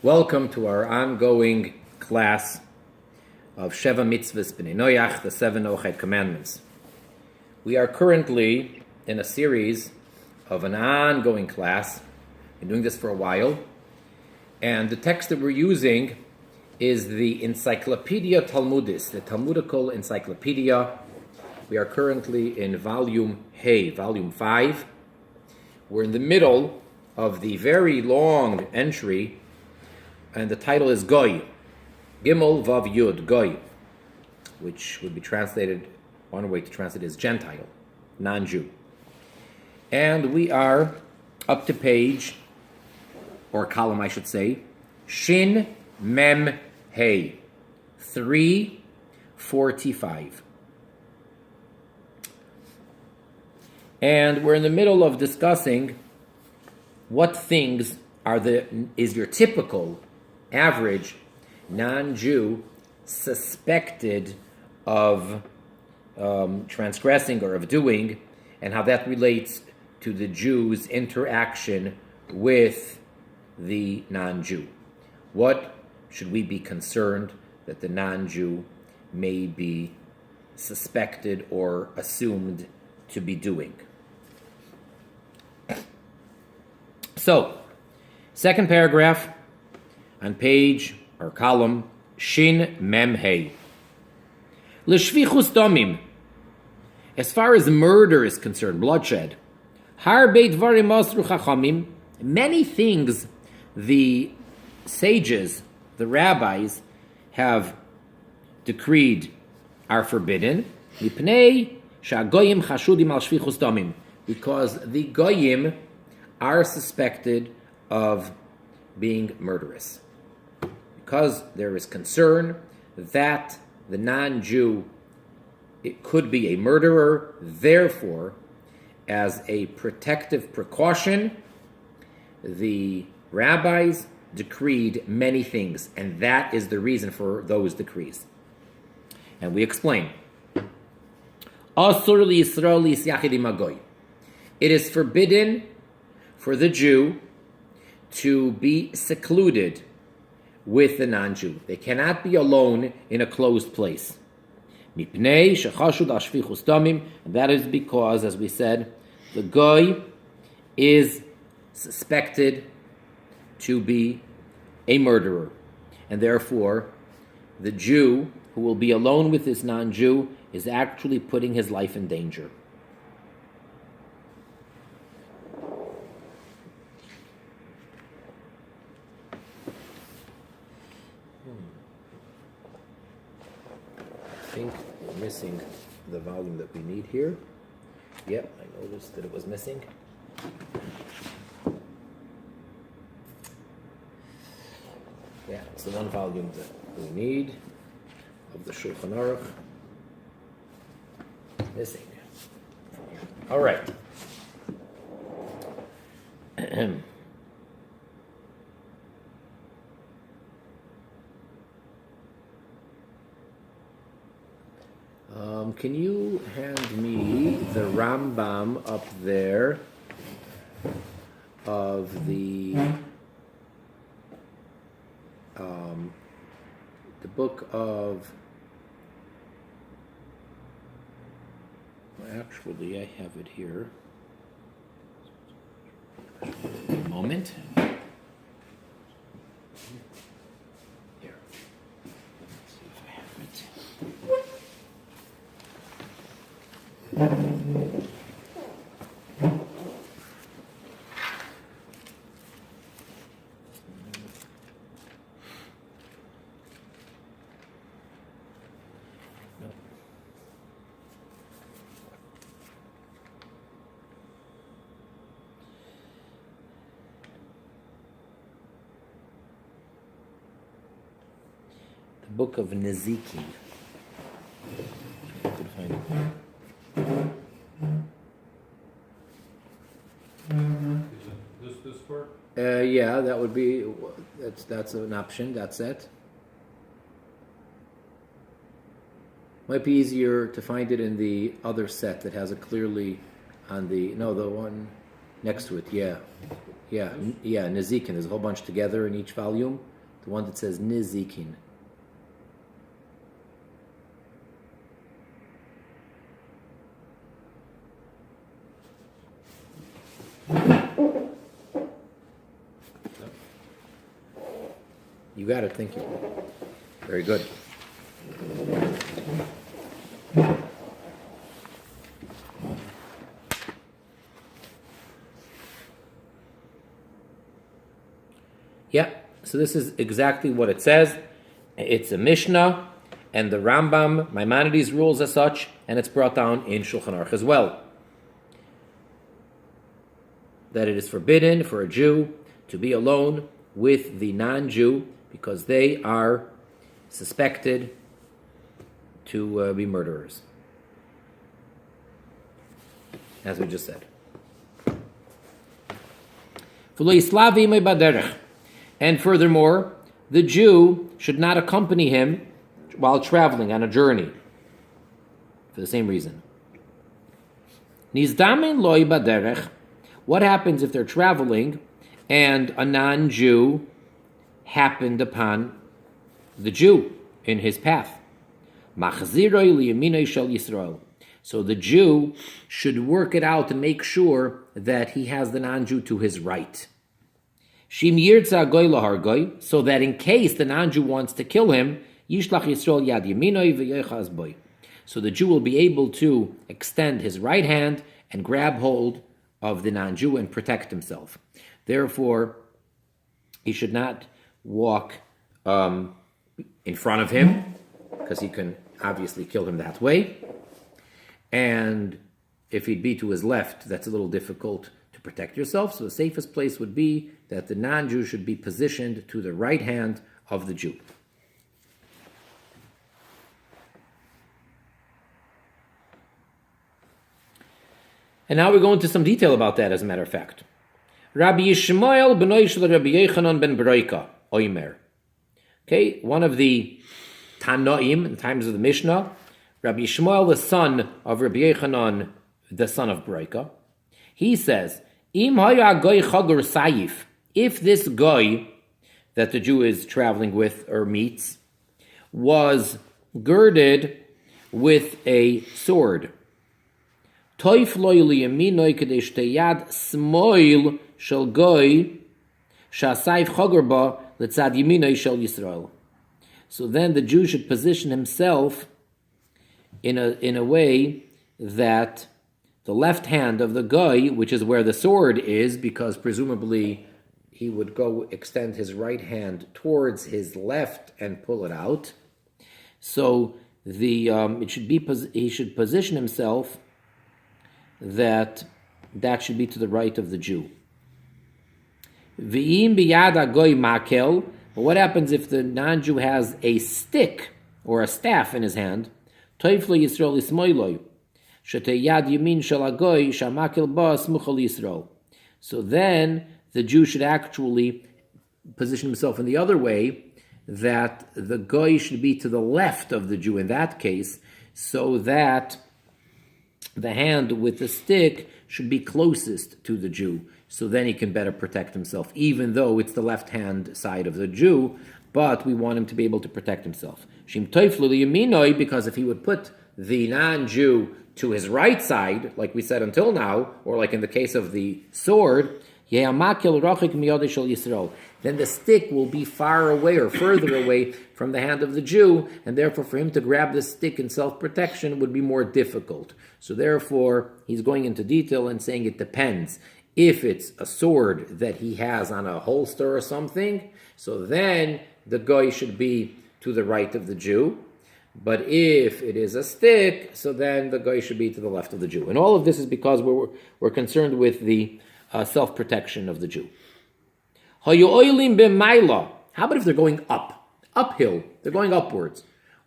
Welcome to our ongoing class of Sheva Mitzvahs B'nei Noach, the 7 Noachide Commandments. We are currently in a series of an ongoing class. Been doing this for a while. And the text that we're using is the Encyclopedia Talmudit, the Talmudical Encyclopedia. We are currently in volume 5. We're in the middle of the very long entry, and the title is Goy, Gimel Vav Yud, Goy, which would be translated, one way to translate it is Gentile, non-Jew. And we are up to page, or column I should say, Shin Mem Hey, 345. And we're in the middle of discussing what things is your typical, average, non-Jew suspected of transgressing or of doing, and how that relates to the Jew's interaction with the non-Jew. What should we be concerned that the non-Jew may be suspected or assumed to be doing? So, second paragraph on page or column Shin Mem Hey. L'shvichus domim. As far as murder is concerned, bloodshed, harbei dvarim osru chachamim. Many things the sages, the rabbis, have decreed are forbidden. Mipnei shagoyim chashudim al shvichus domim. Because the goyim are suspected of being murderous. Because there is concern that the non-Jew, it could be a murderer, therefore, as a protective precaution, the rabbis decreed many things, and that is the reason for those decrees. And we explain. Asur liYisrael liYisyachid im hagoy. It is forbidden for the Jew to be secluded with the non-Jew. They cannot be alone in a closed place. Mipnei shechashud al shvichus damim, and that is because, as we said, the goy is suspected to be a murderer, and therefore the Jew who will be alone with this non-Jew is actually putting his life in danger. I think we're missing the volume that we need here. Yep, I noticed that it was missing. Yeah, it's the one volume that we need of the Shulchan Aruch. Missing. All right. Can you hand me the Rambam up there of the book of... Actually, I have it here. A moment. Here. Let's see if I have it. The book of Nezikin. I could find it there. This part? Yeah, that would be, that's an option, that set. Might be easier to find it in the other set that has it clearly on the, no, the one, Next to it, yeah. Nizikin. There's a whole bunch together in each volume. The one that says Nizikin. You got it, thank you. Very good. Yeah, so this is exactly what it says. It's a Mishnah, and the Rambam, Maimonides, rules as such, and it's brought down in Shulchan Aruch as well. That it is forbidden for a Jew to be alone with the non-Jew because they are suspected to be murderers, as we just said. And furthermore, the Jew should not accompany him while traveling on a journey, for the same reason. What happens if they're traveling and a non-Jew happened upon the Jew in his path? So the Jew should work it out to make sure that he has the non-Jew to his right. So that in case the non-Jew wants to kill him, so the Jew will be able to extend his right hand and grab hold of the non-Jew and protect himself. Therefore, he should not walk in front of him, because he can obviously kill him that way. And if he'd be to his left, that's a little difficult to protect yourself. So the safest place would be that the non-Jew should be positioned to the right hand of the Jew. And now we're going into some detail about that, as a matter of fact. Rabbi Yishmael b'noi shel Rabbi Yochanan ben Beroika, Oimer. Okay, one of the Tanoim in the times of the Mishnah, Rabbi Yishmael, the son of Rabbi Yochanan, the son of Beroika, he says, Im haya goy chagur sayif, if this goy that the Jew is traveling with or meets was girded with a sword, toif loy liyaminoi kadesh teyad smoil shel goy shasayif chagur ba letzad yaminoi shel Yisrael. So then the Jew should position himself in a way that the left hand of the guy, which is where the sword is, because presumably he would go extend his right hand towards his left and pull it out. So he should position himself that should be to the right of the Jew. V'im biyad goy makel. But what happens if the non-Jew has a stick or a staff in his hand? Toiflo Yisrael ismoiloi. Sheteyad yamin shel hagoy shamakel ba smuchal Yisrael. So then the Jew should actually position himself in the other way, that the goy should be to the left of the Jew in that case, so that the hand with the stick should be closest to the Jew. So then he can better protect himself, even though it's the left-hand side of the Jew, but we want him to be able to protect himself. Shim toiflu liyaminoi, because if he would put the non-Jew to his right side, like we said until now, or like in the case of the sword, then the stick will be far away or further away from the hand of the Jew, and therefore for him to grab the stick in self-protection would be more difficult. So therefore, he's going into detail and saying it depends. If it's a sword that he has on a holster or something, so then the guy should be to the right of the Jew. But if it is a stick, so then the guy should be to the left of the Jew. And all of this is because we're concerned with the self-protection of the Jew. How about if they're going uphill? They're going upwards,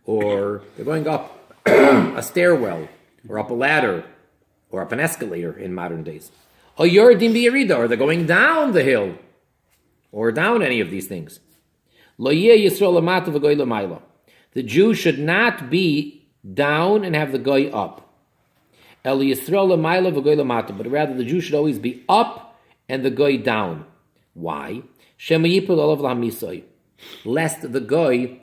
or they're going up a stairwell, or up a ladder, or up an escalator in modern days. Or they're going down the hill, or down any of these things. The Jew should not be down and have the guy up. El Yisrael l'mayla v'goy l'mata, but rather the Jew should always be up and the goy down. Why? Shema yipul olav l'hamisoy, lest the goy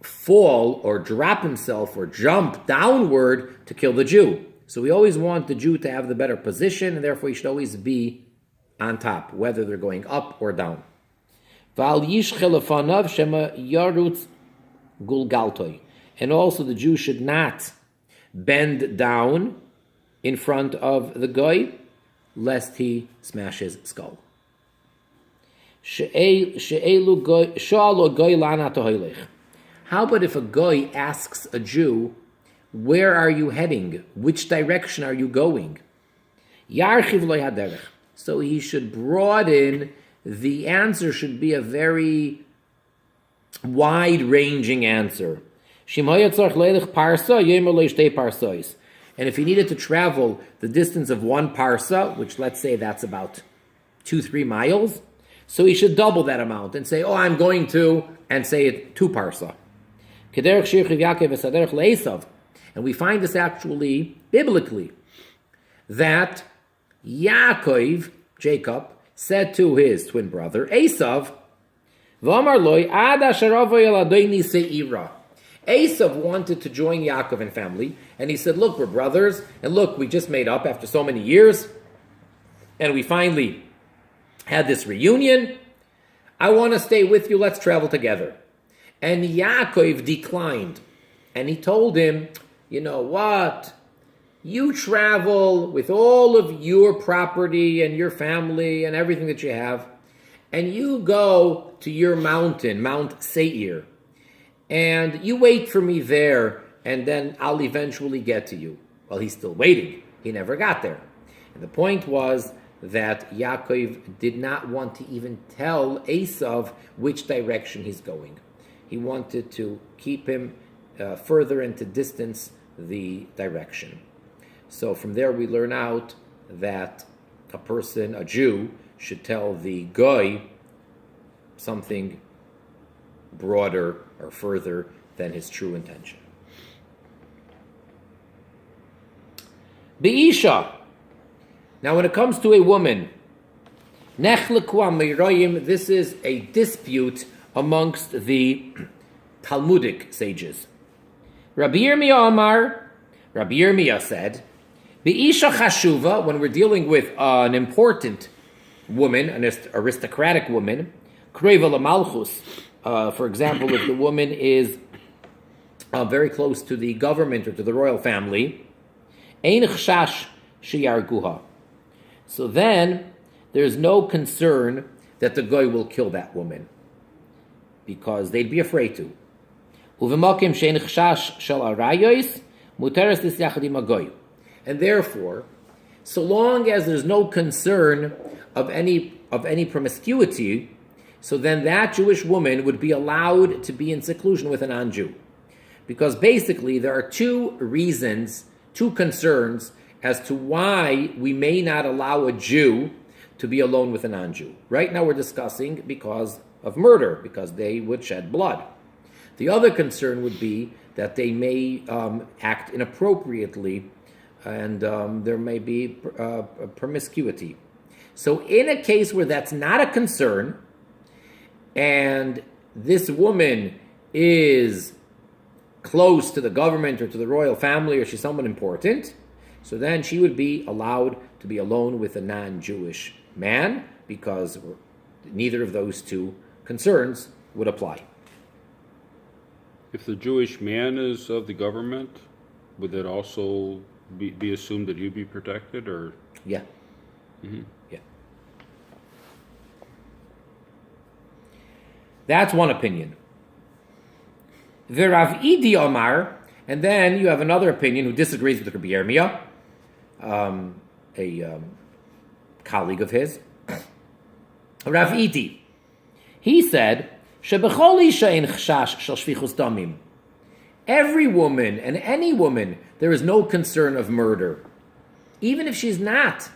fall or drop himself or jump downward to kill the Jew. So we always want the Jew to have the better position, and therefore he should always be on top, whether they're going up or down. And also the Jew should not bend down in front of the goy, lest he smash his skull. How about if a goy asks a Jew, where are you heading? Which direction are you going? So he should broaden, the answer should be a very wide-ranging answer. And if he needed to travel the distance of 1 parsa, which let's say that's about 2-3 miles, so he should double that amount and say, I'm going to, and say it 2 parsa. And we find this actually biblically, that Yaakov, Jacob, said to his twin brother Esav, Esav wanted to join Yaakov and family, and he said, look, we're brothers, and look, we just made up after so many years, and we finally had this reunion. I want to stay with you, let's travel together. And Yaakov declined, and he told him, you know what? You travel with all of your property and your family and everything that you have, and you go to your mountain, Mount Seir, and you wait for me there, and then I'll eventually get to you. Well, he's still waiting. He never got there. And the point was that Yaakov did not want to even tell Esav which direction he's going. He wanted to keep him further and to distance the direction. So from there we learn out that a person, a Jew, should tell the goy something broader or further than his true intention. Be'isha. Now when it comes to a woman, this is a dispute amongst the Talmudic sages. Rabbi Yirmiyah said, Be'isha chashuva, when we're dealing with an important woman, an aristocratic woman, kreva lamalchus, for example, if the woman is very close to the government or to the royal family, ein chashash sheyarguha. So then, there's no concern that the goy will kill that woman, because they'd be afraid to. Uvemakim shein chashash shel arayos, muteres lisyachad im hagoy. And therefore, so long as there's no concern of any promiscuity, so then that Jewish woman would be allowed to be in seclusion with a non-Jew. Because basically there are 2 reasons, 2 concerns as to why we may not allow a Jew to be alone with a non-Jew. Right now we're discussing because of murder, because they would shed blood. The other concern would be that they may act inappropriately, and there may be promiscuity. So in a case where that's not a concern, and this woman is close to the government or to the royal family, or she's someone important, so then she would be allowed to be alone with a non-Jewish man, because neither of those 2 concerns would apply. If the Jewish man is of the government, would that also be assumed that he'd be protected, or? Yeah. Mm-hmm. Yeah. That's one opinion. The Rav Idi Omar, and then you have another opinion who disagrees with Rabbi Yirmiyah, a colleague of his. Rav Idi, he said, "Shebechol isha ein chashash shel shfichus damim." Every woman and any woman, there is no concern of murder, even if she's not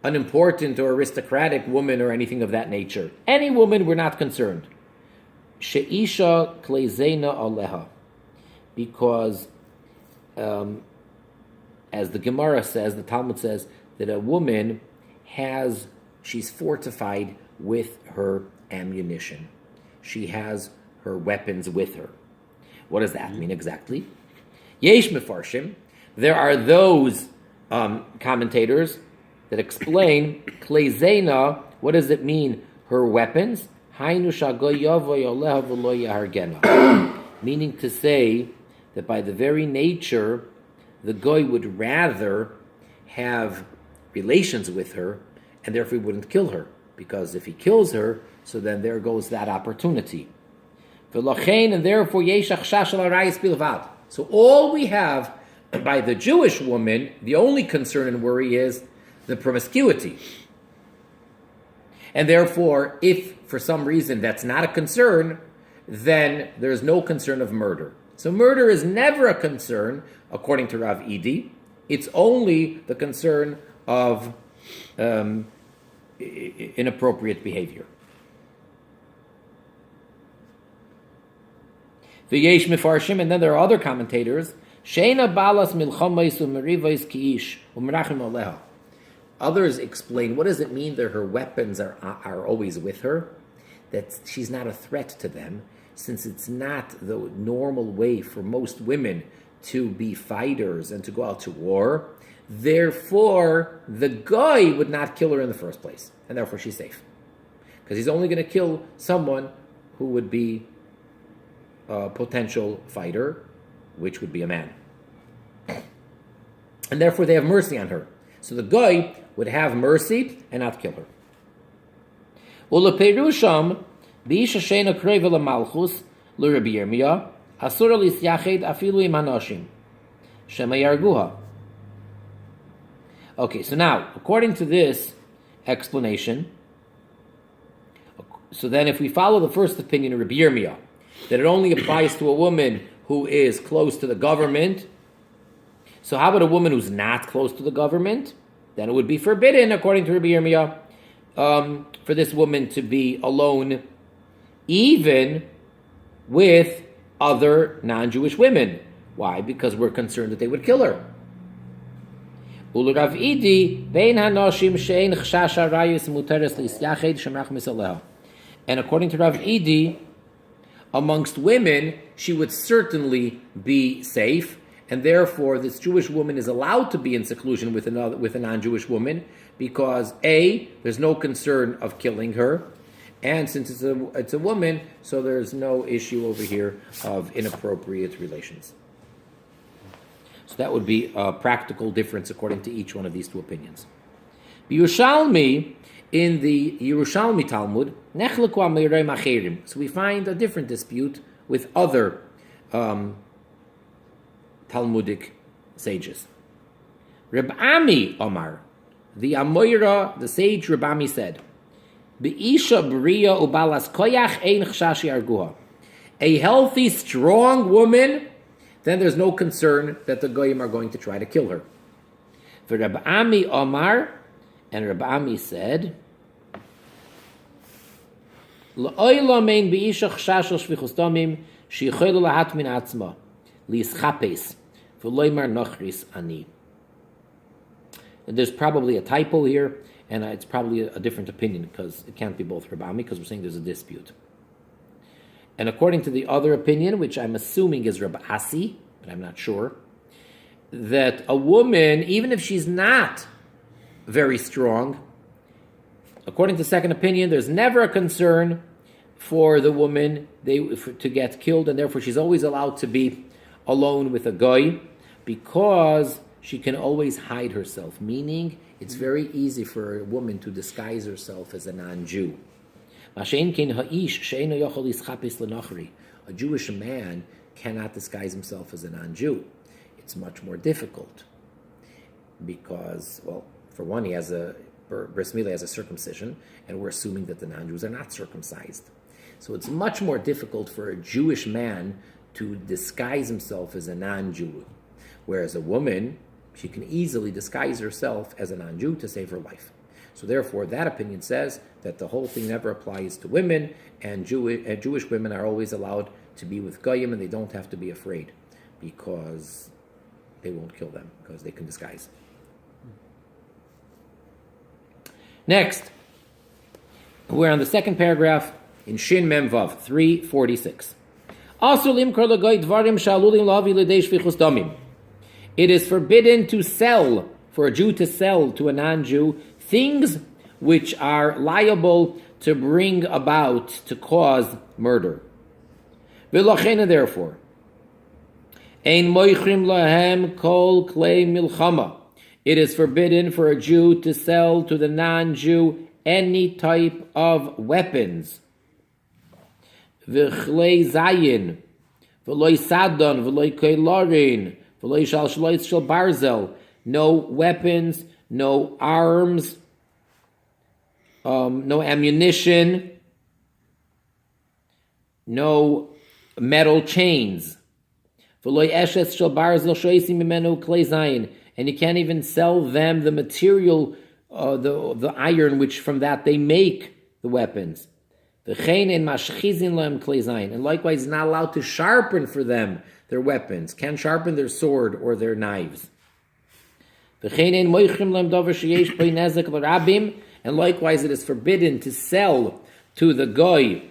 an important or aristocratic woman or anything of that nature. Any woman, we're not concerned. Sheisha klezena aleha, because as the Gemara says, the Talmud says, that a woman she's fortified with her ammunition. She has her weapons with her. What does that mean exactly? Yesh mefarshim. There are those commentators that explain klezena. What does it mean? Her weapons. Hainu shagoy yavoy oleha v'lo yahargena. Meaning to say that by the very nature, the goy would rather have relations with her, and therefore he wouldn't kill her. Because if he kills her, so then there goes that opportunity. And therefore, so all we have by the Jewish woman, the only concern and worry is the promiscuity. And therefore, if for some reason that's not a concern, then there's no concern of murder. So murder is never a concern, according to Rav Idi. It's only the concern of inappropriate behavior. V'yesh mefarshim, and then there are other commentators. Sheina balas milchamais u'merivais ki'ish u'merachim aleha. Others explain, what does it mean that her weapons are always with her? That she's not a threat to them, since it's not the normal way for most women to be fighters and to go out to war. Therefore, the guy would not kill her in the first place, and therefore she's safe. Because he's only going to kill someone who would be a potential fighter, which would be a man. And therefore they have mercy on her. So the guy would have mercy and not kill her. Uleperusham b'isha sheina kreva l'malchus l'Rabbi Yirmiyah asura lisyached afilu im hanoshim shema yarguha. Okay, so now, according to this explanation, so then if we follow the first opinion of Rabbi Yirmiyah, that it only applies to a woman who is close to the government, so how about a woman who's not close to the government? Then it would be forbidden, according to Rabbi Yirmiyah, for this woman to be alone, even with other non-Jewish women. Why? Because we're concerned that they would kill her. And according to Rav Idi, amongst women, she would certainly be safe, and therefore this Jewish woman is allowed to be in seclusion with a non-Jewish woman, because A, there's no concern of killing her, and since it's a woman, so there's no issue over here of inappropriate relations. So that would be a practical difference according to each one of these two opinions. Yerushalmi, in the Yerushalmi Talmud, so we find a different dispute with other Talmudic sages. Reb Ami Omar, the Amoira, the sage Reb Ami said, Be'isha b'riya ubalas koyach ein chshashi arguha. A healthy, strong woman, then there's no concern that the goyim are going to try to kill her. For Reb Ami Omar, and Reb Ami said, L'oila mein be'isha chshash shvichus damim sheyichol lahat min atzma li'ischapes v'loimar nochris ani. There's probably a typo here, and it's probably a different opinion, because it can't be both Reb Ami, because we're saying there's a dispute. And according to the other opinion, which I'm assuming is Reb Asi, but I'm not sure, that a woman, even if she's not very strong, according to the second opinion, there's never a concern for the woman to get killed, and therefore she's always allowed to be alone with a goy, because she can always hide herself, meaning it's very easy for a woman to disguise herself as a non-Jew. A Jewish man cannot disguise himself as a non-Jew. It's much more difficult because, well, for one, he has bris milah has a circumcision, and we're assuming that the non-Jews are not circumcised. So it's much more difficult for a Jewish man to disguise himself as a non-Jew, whereas a woman, she can easily disguise herself as a non-Jew to save her life. So therefore, that opinion says that the whole thing never applies to women, and Jewish women are always allowed to be with goyim, and they don't have to be afraid, because they won't kill them because they can disguise. Next, we're on the second paragraph in Shin Mem Vav 346. It is forbidden to sell, for a Jew to sell to a non-Jew, things which are liable to bring about, to cause murder. Therefore, it is forbidden for a Jew to sell to the non-Jew any type of weapons. No weapons, no arms, no ammunition, no metal chains. And you can't even sell them the material, the iron which from that they make the weapons. And likewise, not allowed to sharpen for them their weapons. Can't sharpen their sword or their knives. And likewise, it is forbidden to sell to the goy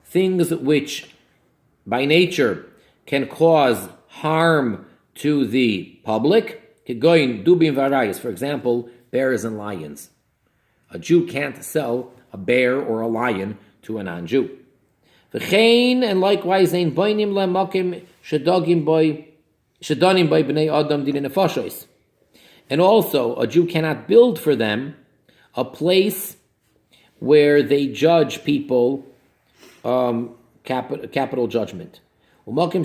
things which, by nature, can cause harm to the public. For example, bears and lions. A Jew can't sell a bear or a lion to a non-Jew. And likewise, and also, a Jew cannot build for them a place where they judge people capital judgment. And also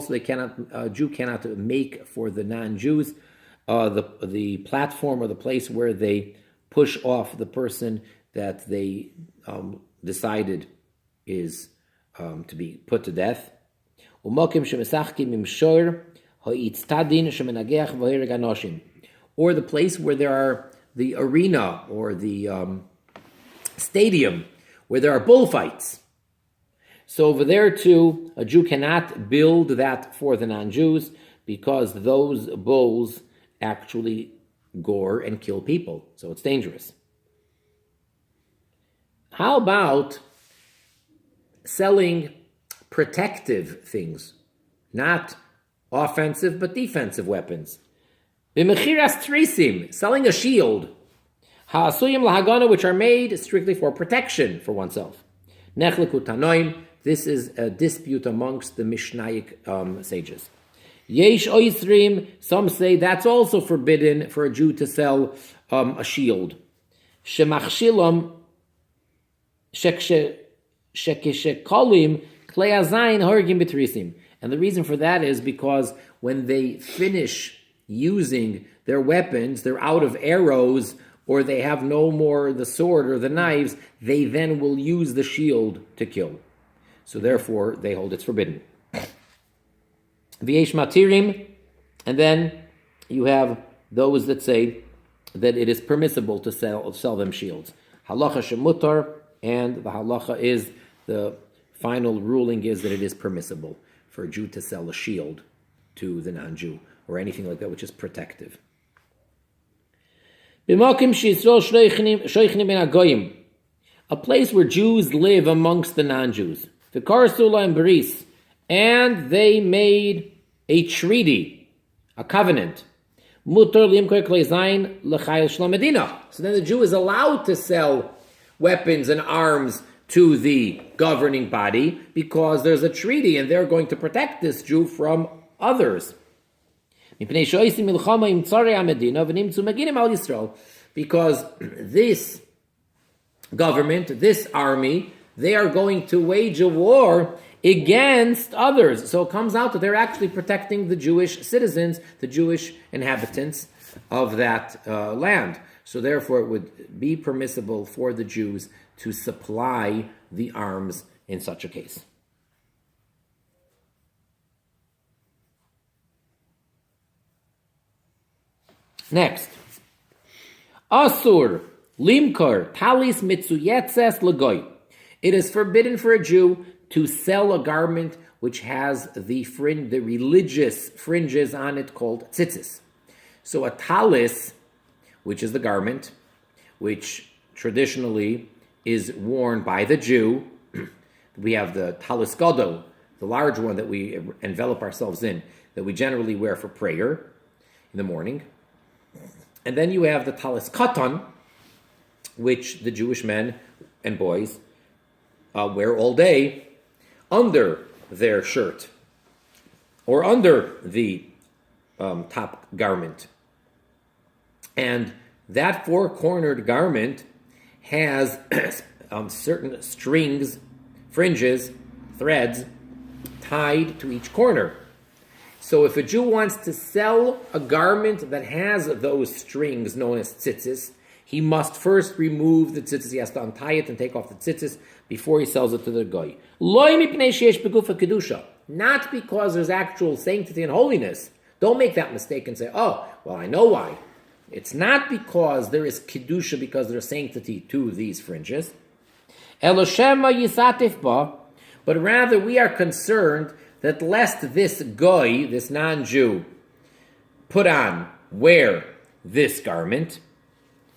they cannot, a Jew cannot make for the non-Jews the platform or the place where they push off the person that they decided is to be put to death. Or the place where there are the arena or the stadium where there are bullfights. So over there too, a Jew cannot build that for the non-Jews because those bulls actually gore and kill people. So it's dangerous. How about selling protective things? Not offensive, but defensive weapons. B'mechiras trisim, selling a shield. Ha'asuyim lahagana, which are made strictly for protection for oneself. Nechleku tanoim, this is a dispute amongst the Mishnaic sages. Yesh oisrim, some say that's also forbidden for a Jew to sell a shield. Shemachshilam shekeshekolim kleazayin horgim betrisim. And the reason for that is because when they finish using their weapons, they're out of arrows, or they have no more the sword or the knives, they then will use the shield to kill. So therefore, they hold it's forbidden. V'yesh matirim, and then you have those that say that it is permissible to sell them shields. Halacha shemutar, and the halacha is, the final ruling is that it is permissible for a Jew to sell a shield to the non-Jew, or anything like that which is protective. A place where Jews live amongst the non-Jews. And they made a treaty, a covenant. So then the Jew is allowed to sell weapons and arms to the governing body because there's a treaty and they're going to protect this Jew from others. Because this government, this army, they are going to wage a war against others. So it comes out that they're actually protecting the Jewish citizens, the Jewish inhabitants of that land. So therefore it would be permissible for the Jews to supply the arms in such a case. Next, Asur limkar talis mitzuyetzes lagoy. It is forbidden for a Jew to sell a garment which has the religious fringes on it called tzitzis. So a talis, which is the garment, which traditionally is worn by the Jew. We have the talis gadol, the large one that we envelop ourselves in, that we generally wear for prayer in the morning. And then you have the talis katan, which the Jewish men and boys wear all day under their shirt or under the top garment. And that four-cornered garment has certain strings, fringes, threads tied to each corner. So if a Jew wants to sell a garment that has those strings known as tzitzis, he must first remove the tzitzis. He has to untie it and take off the tzitzis before he sells it to the goy. Not because there's actual sanctity and holiness. Don't make that mistake and say, oh, well, I know why. It's not because there is kedusha, because there's sanctity to these fringes. But rather we are concerned that lest this goy, this non-Jew, wear this garment,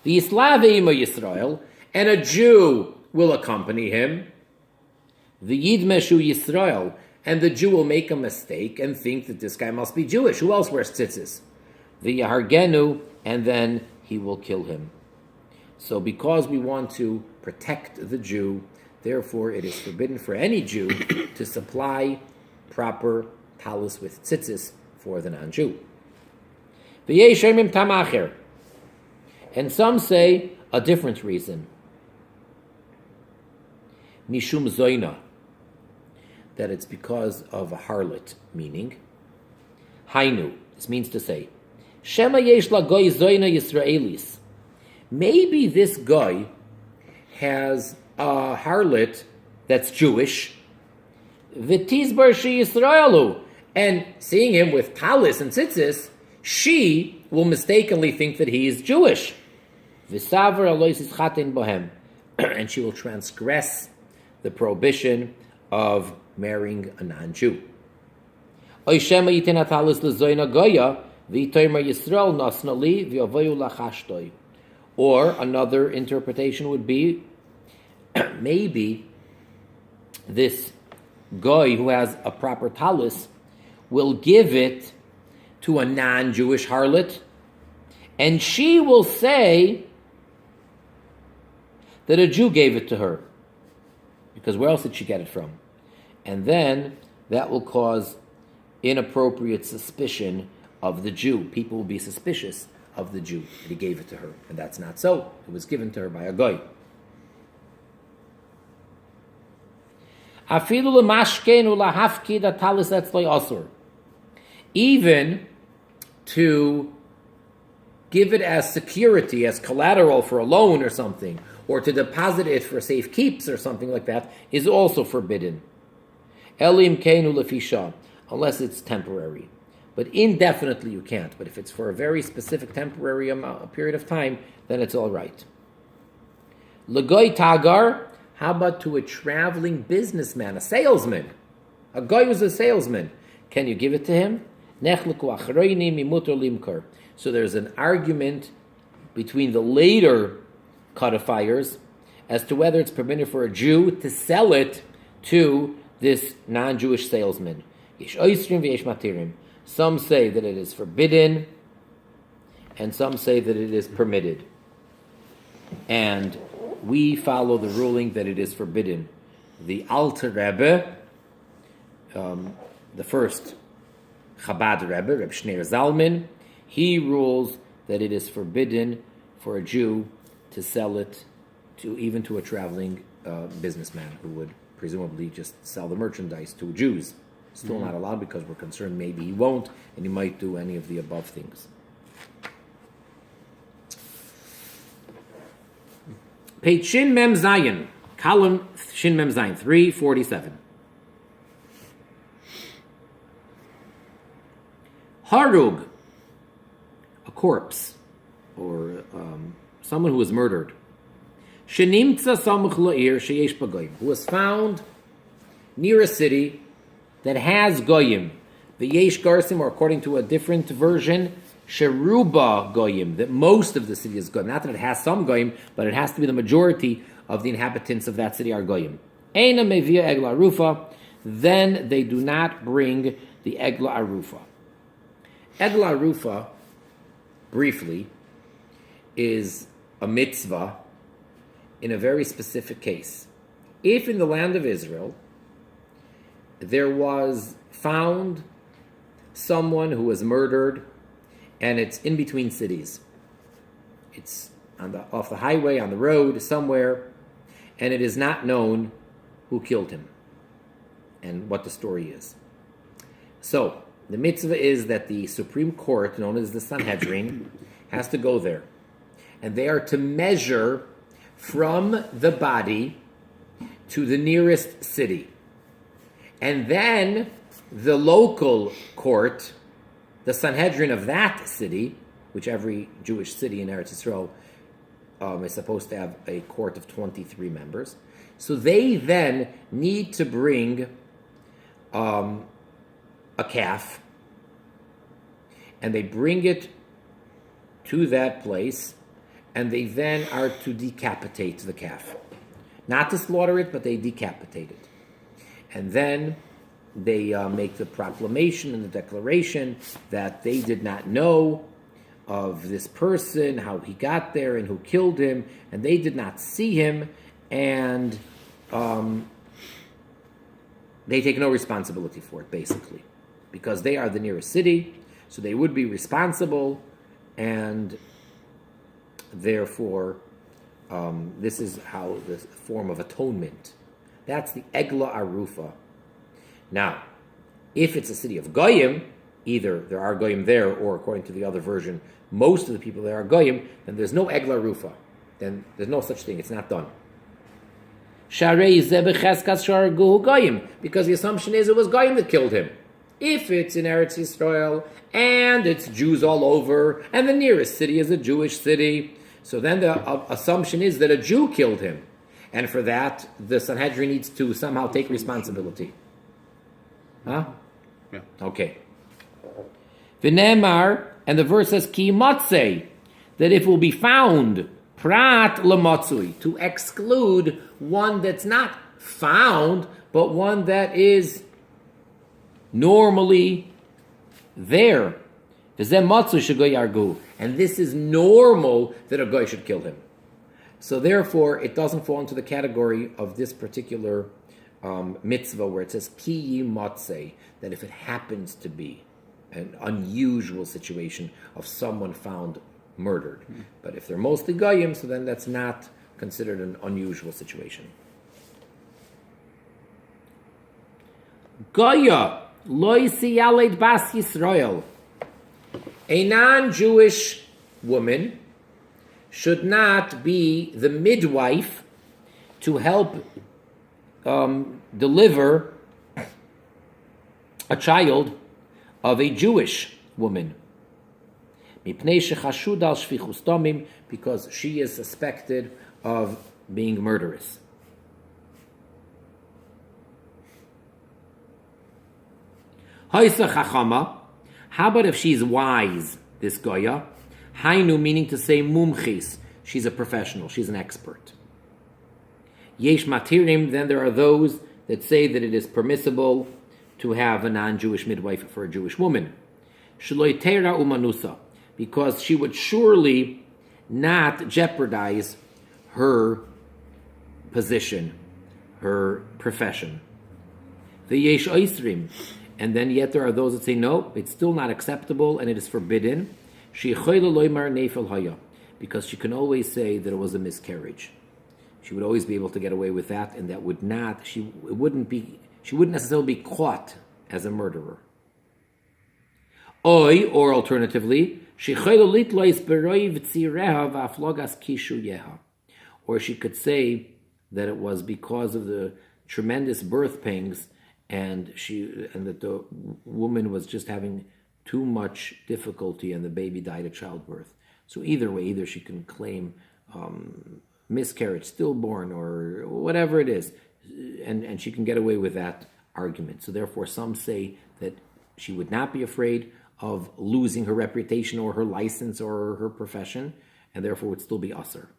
the Yislavim Yisrael, and a Jew will accompany him, the Yidmeshu Yisrael, and the Jew will make a mistake and think that this guy must be Jewish. Who else wears tzitzis? The Yahargenu, and then he will kill him. So because we want to protect the Jew, therefore it is forbidden for any Jew to supply proper talis with tzitzis for the non-Jew. And some say a different reason. Mishum zoina, that it's because of a harlot, meaning hainu. This means to say, Shema yesh la goy zoina Yisraelis. Maybe this guy has a harlot that's Jewish, v'tizbar she Yisraelu, and seeing him with talis and tzitzis, she will mistakenly think that he is Jewish. V'savar alois ischatin bohem, and she will transgress the prohibition of marrying a non-Jew. Oy shema yitin talis lezoina goya v'itoymer Yisrael nasnali v'yavoyu lachashtoi. Or another interpretation would be, maybe this guy who has a proper talis will give it to a non-Jewish harlot, and she will say that a Jew gave it to her, because where else did she get it from? And then that will cause inappropriate suspicion of the Jew. People will be suspicious of the Jew that he gave it to her, and that's not so. It was given to her by a guy. Even to give it as security, as collateral for a loan or something, or to deposit it for safe keeps or something like that, is also forbidden. Unless it's temporary. But indefinitely you can't. But if it's for a very specific temporary period of time, then it's all right. L'goy tagar, how about to a traveling businessman, a salesman? A guy who's a salesman. Can you give it to him? So there's an argument between the later codifiers as to whether it's permitted for a Jew to sell it to this non-Jewish salesman. Some say that it is forbidden, and some say that it is permitted. And we follow the ruling that it is forbidden. The Alter Rebbe, the first Chabad Rebbe, Reb Shneir Zalman, he rules that it is forbidden for a Jew to sell it even to a traveling businessman who would presumably just sell the merchandise to Jews. Still not allowed because we're concerned maybe he won't, and he might do any of the above things. Page Shin Mem Zayin, column Shin Mem Zayin, 347. Harug, a corpse, or someone who was murdered. Shenimtza samuch la'ir sheyesh b'goyim, who was found near a city that has goyim, the yesh garsim, or according to a different version, sheruba goyim, that most of the city is goyim. Not that it has some goyim, but it has to be the majority of the inhabitants of that city are goyim. Eina mevia egla arufa, then they do not bring the egla arufa. Egla arufa, briefly, is a mitzvah in a very specific case. If in the land of Israel there was found someone who was murdered and it's in between cities, it's off the highway, on the road, somewhere, and it is not known who killed him and what the story is. So, the mitzvah is that the Supreme Court, known as the Sanhedrin, has to go there. And they are to measure from the body to the nearest city. And then the local court, the Sanhedrin of that city, which every Jewish city in Eretz Yisrael is supposed to have a court of 23 members. So they then need to bring a calf, and they bring it to that place, and they then are to decapitate the calf. Not to slaughter it, but they decapitate it. And then they make the proclamation and the declaration that they did not know of this person, how he got there and who killed him, and they did not see him, and they take no responsibility for it, basically, because they are the nearest city, so they would be responsible, and therefore this is how the form of atonement. That's the Egla Arufa. Now, if it's a city of Goyim, either there are Goyim there, or according to the other version, most of the people there are Goyim, then there's no Egla Arufa. Then there's no such thing. It's not done. Because the assumption is it was Goyim that killed him. If it's in Eretz Yisrael, and it's Jews all over, and the nearest city is a Jewish city, so then the assumption is that a Jew killed him. And for that, the Sanhedrin needs to somehow take responsibility. Huh? Yeah. Okay. V'nemar, and the verse says, Ki motzei, that if it will be found, prat lemotzui, to exclude one that's not found, but one that is normally there. V'zeh motzui shegoy yargu, and this is normal that a guy should kill him. So therefore, it doesn't fall into the category of this particular mitzvah where it says ki motzei, that if it happens to be an unusual situation of someone found murdered. But if they're mostly goyim, so then that's not considered an unusual situation. Goya loy siyaled bas Yisrael. A non-Jewish woman should not be the midwife to help deliver a child of a Jewish woman. Because she is suspected of being murderous. How about if she's wise, this Goya? Hainu, meaning to say mumchis. She's a professional, she's an expert. Yesh matirim, then there are those that say that it is permissible to have a non-Jewish midwife for a Jewish woman. Shloi teira umanusa, because she would surely not jeopardize her position, her profession. The yesh oisrim, and then yet there are those that say no, it's still not acceptable and it is forbidden. Because she can always say that it was a miscarriage. She would always be able to get away with that, and that would not, she wouldn't necessarily be caught as a murderer. Or alternatively, or she could say that it was because of the tremendous birth pangs and that the woman was just having too much difficulty and the baby died at childbirth. So either way, either she can claim miscarriage, stillborn, or whatever it is, and she can get away with that argument. So therefore, some say that she would not be afraid of losing her reputation or her license or her profession, and therefore would still be usher.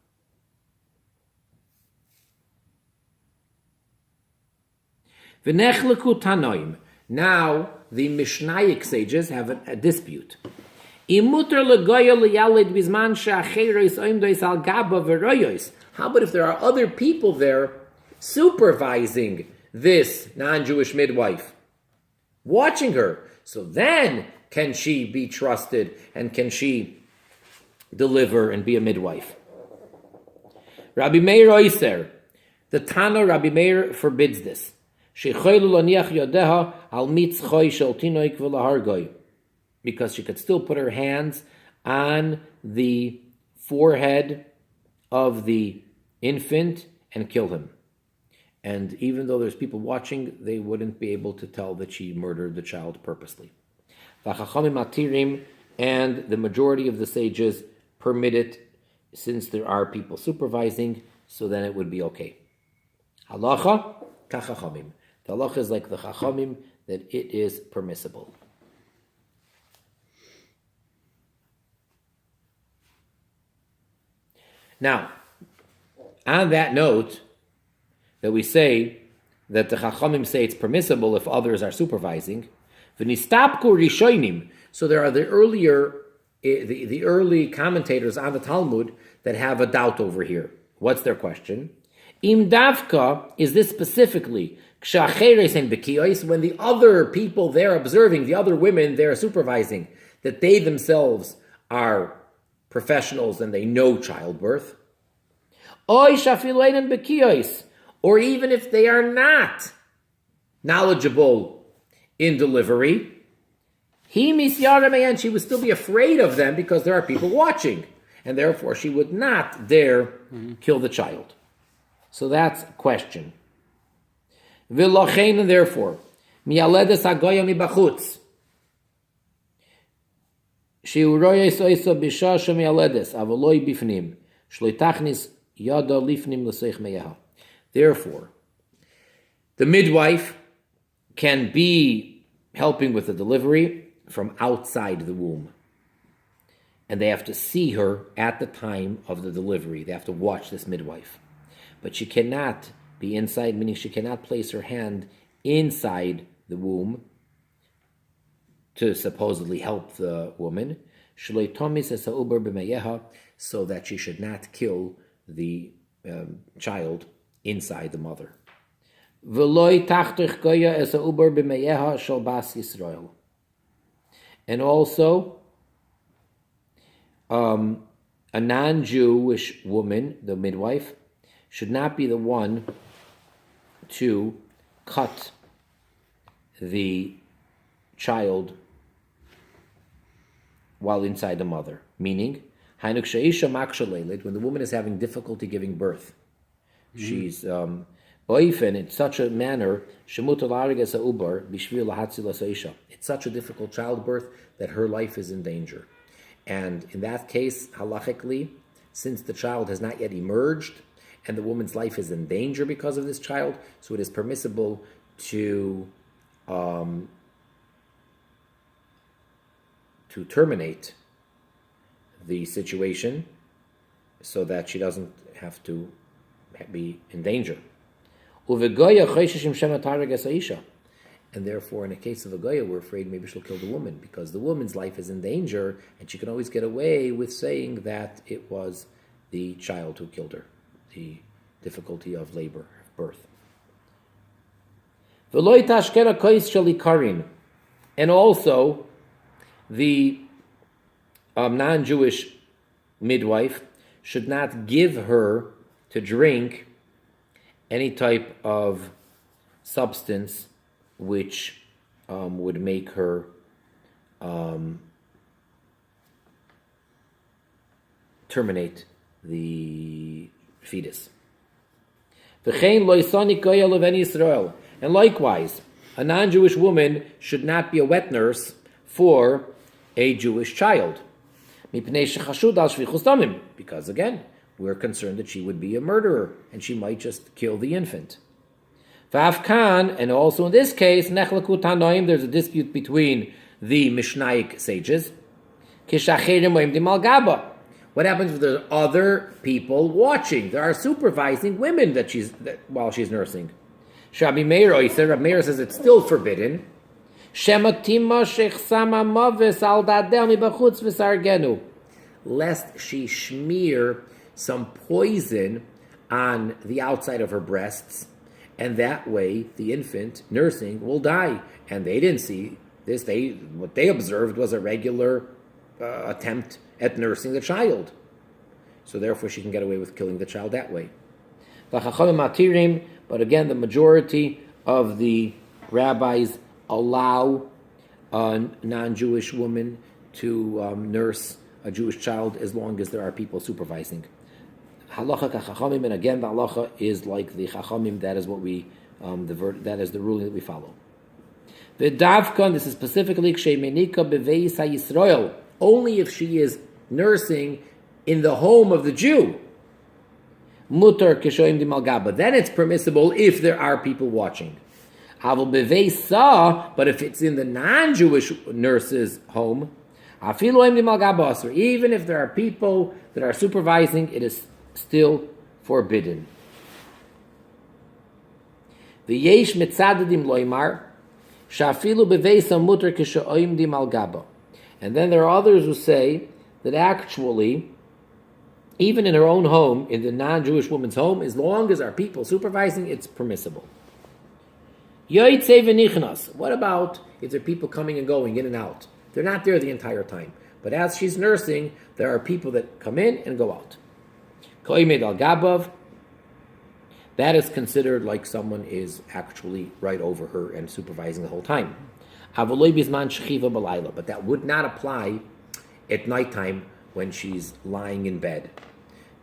V'nechleku tanoim. Now, the Mishnaic sages have a dispute. How about if there are other people there supervising this non-Jewish midwife, watching her? So then, can she be trusted and can she deliver and be a midwife? Rabbi Meir Oiser, the Tana Rabbi Meir forbids this. Because she could still put her hands on the forehead of the infant and kill him. And even though there's people watching, they wouldn't be able to tell that she murdered the child purposely. And the majority of the sages permit it since there are people supervising, so then it would be okay. Halacha kachachamim. The halacha is like the chachamim, that it is permissible. Now, on that note, that we say that the Chachamim say it's permissible if others are supervising, v'nistapku rishonim. So there are the early commentators on the Talmud that have a doubt over here. What's their question? Im davka, is this specifically kshacheres and bekiyos, when the other people they're observing, the other women they're supervising, that they themselves are professionals and they know childbirth, or even if they are not knowledgeable in delivery, she would still be afraid of them because there are people watching, and therefore she would not dare kill the child. So that's a question. And therefore, therefore, the midwife can be helping with the delivery from outside the womb. And they have to see her at the time of the delivery. They have to watch this midwife. But she cannot be inside, meaning she cannot place her hand inside the womb to supposedly help the woman, so that she should not kill the child inside the mother. And also, a non-Jewish woman, the midwife, should not be the one to cut the child while inside the mother. Meaning, when the woman is having difficulty giving birth, she's in such a manner, it's such a difficult childbirth that her life is in danger. And in that case, halachically, since the child has not yet emerged and the woman's life is in danger because of this child, so it is permissible to terminate the situation so that she doesn't have to be in danger. And therefore, in a case of a goya, we're afraid maybe she'll kill the woman because the woman's life is in danger, and she can always get away with saying that it was the child who killed her, the difficulty of labor, birth. And also, the non-Jewish midwife should not give her to drink any type of substance which would make her terminate the fetus. And likewise, a non-Jewish woman should not be a wet nurse for a Jewish child. Because again, we're concerned that she would be a murderer and she might just kill the infant. Vavkan, and also in this case, nechlaku tanoim, there's a dispute between the Mishnaic sages. Kishacherim oim dimal gaba. What happens if there's other people watching? There are supervising women while she's nursing. Shabi Meir Oyser, Rabbi Meir says it's still forbidden. Lest she smear some poison on the outside of her breasts, and that way the infant nursing will die. And they didn't see this. What they observed was a regular attempt at nursing the child. So therefore she can get away with killing the child that way. But again, the majority of the rabbis allow a non-Jewish woman to nurse a Jewish child as long as there are people supervising. Halacha kachachamim, and again, the halacha is like the chachamim. That is what we, that is the ruling that we follow. The davkan, this is specifically kshemenika beveis haYisrael, only if she is nursing in the home of the Jew. Mutar kishoim dimal gaba. Then it's permissible if there are people watching. Havel beveisa, but if it's in the non-Jewish nurse's home, afilu dimal gaba, even if there are people that are supervising, it is still forbidden. The yesh mitzadadim loymar shafilu beveisa mutar kishoim dimal gaba. And then there are others who say that actually, even in her own home, in the non-Jewish woman's home, as long as there are people supervising, it's permissible. What about if there are people coming and going, in and out? They're not there the entire time. But as she's nursing, there are people that come in and go out. That is considered like someone is actually right over her and supervising the whole time. But that would not apply at nighttime when she's lying in bed.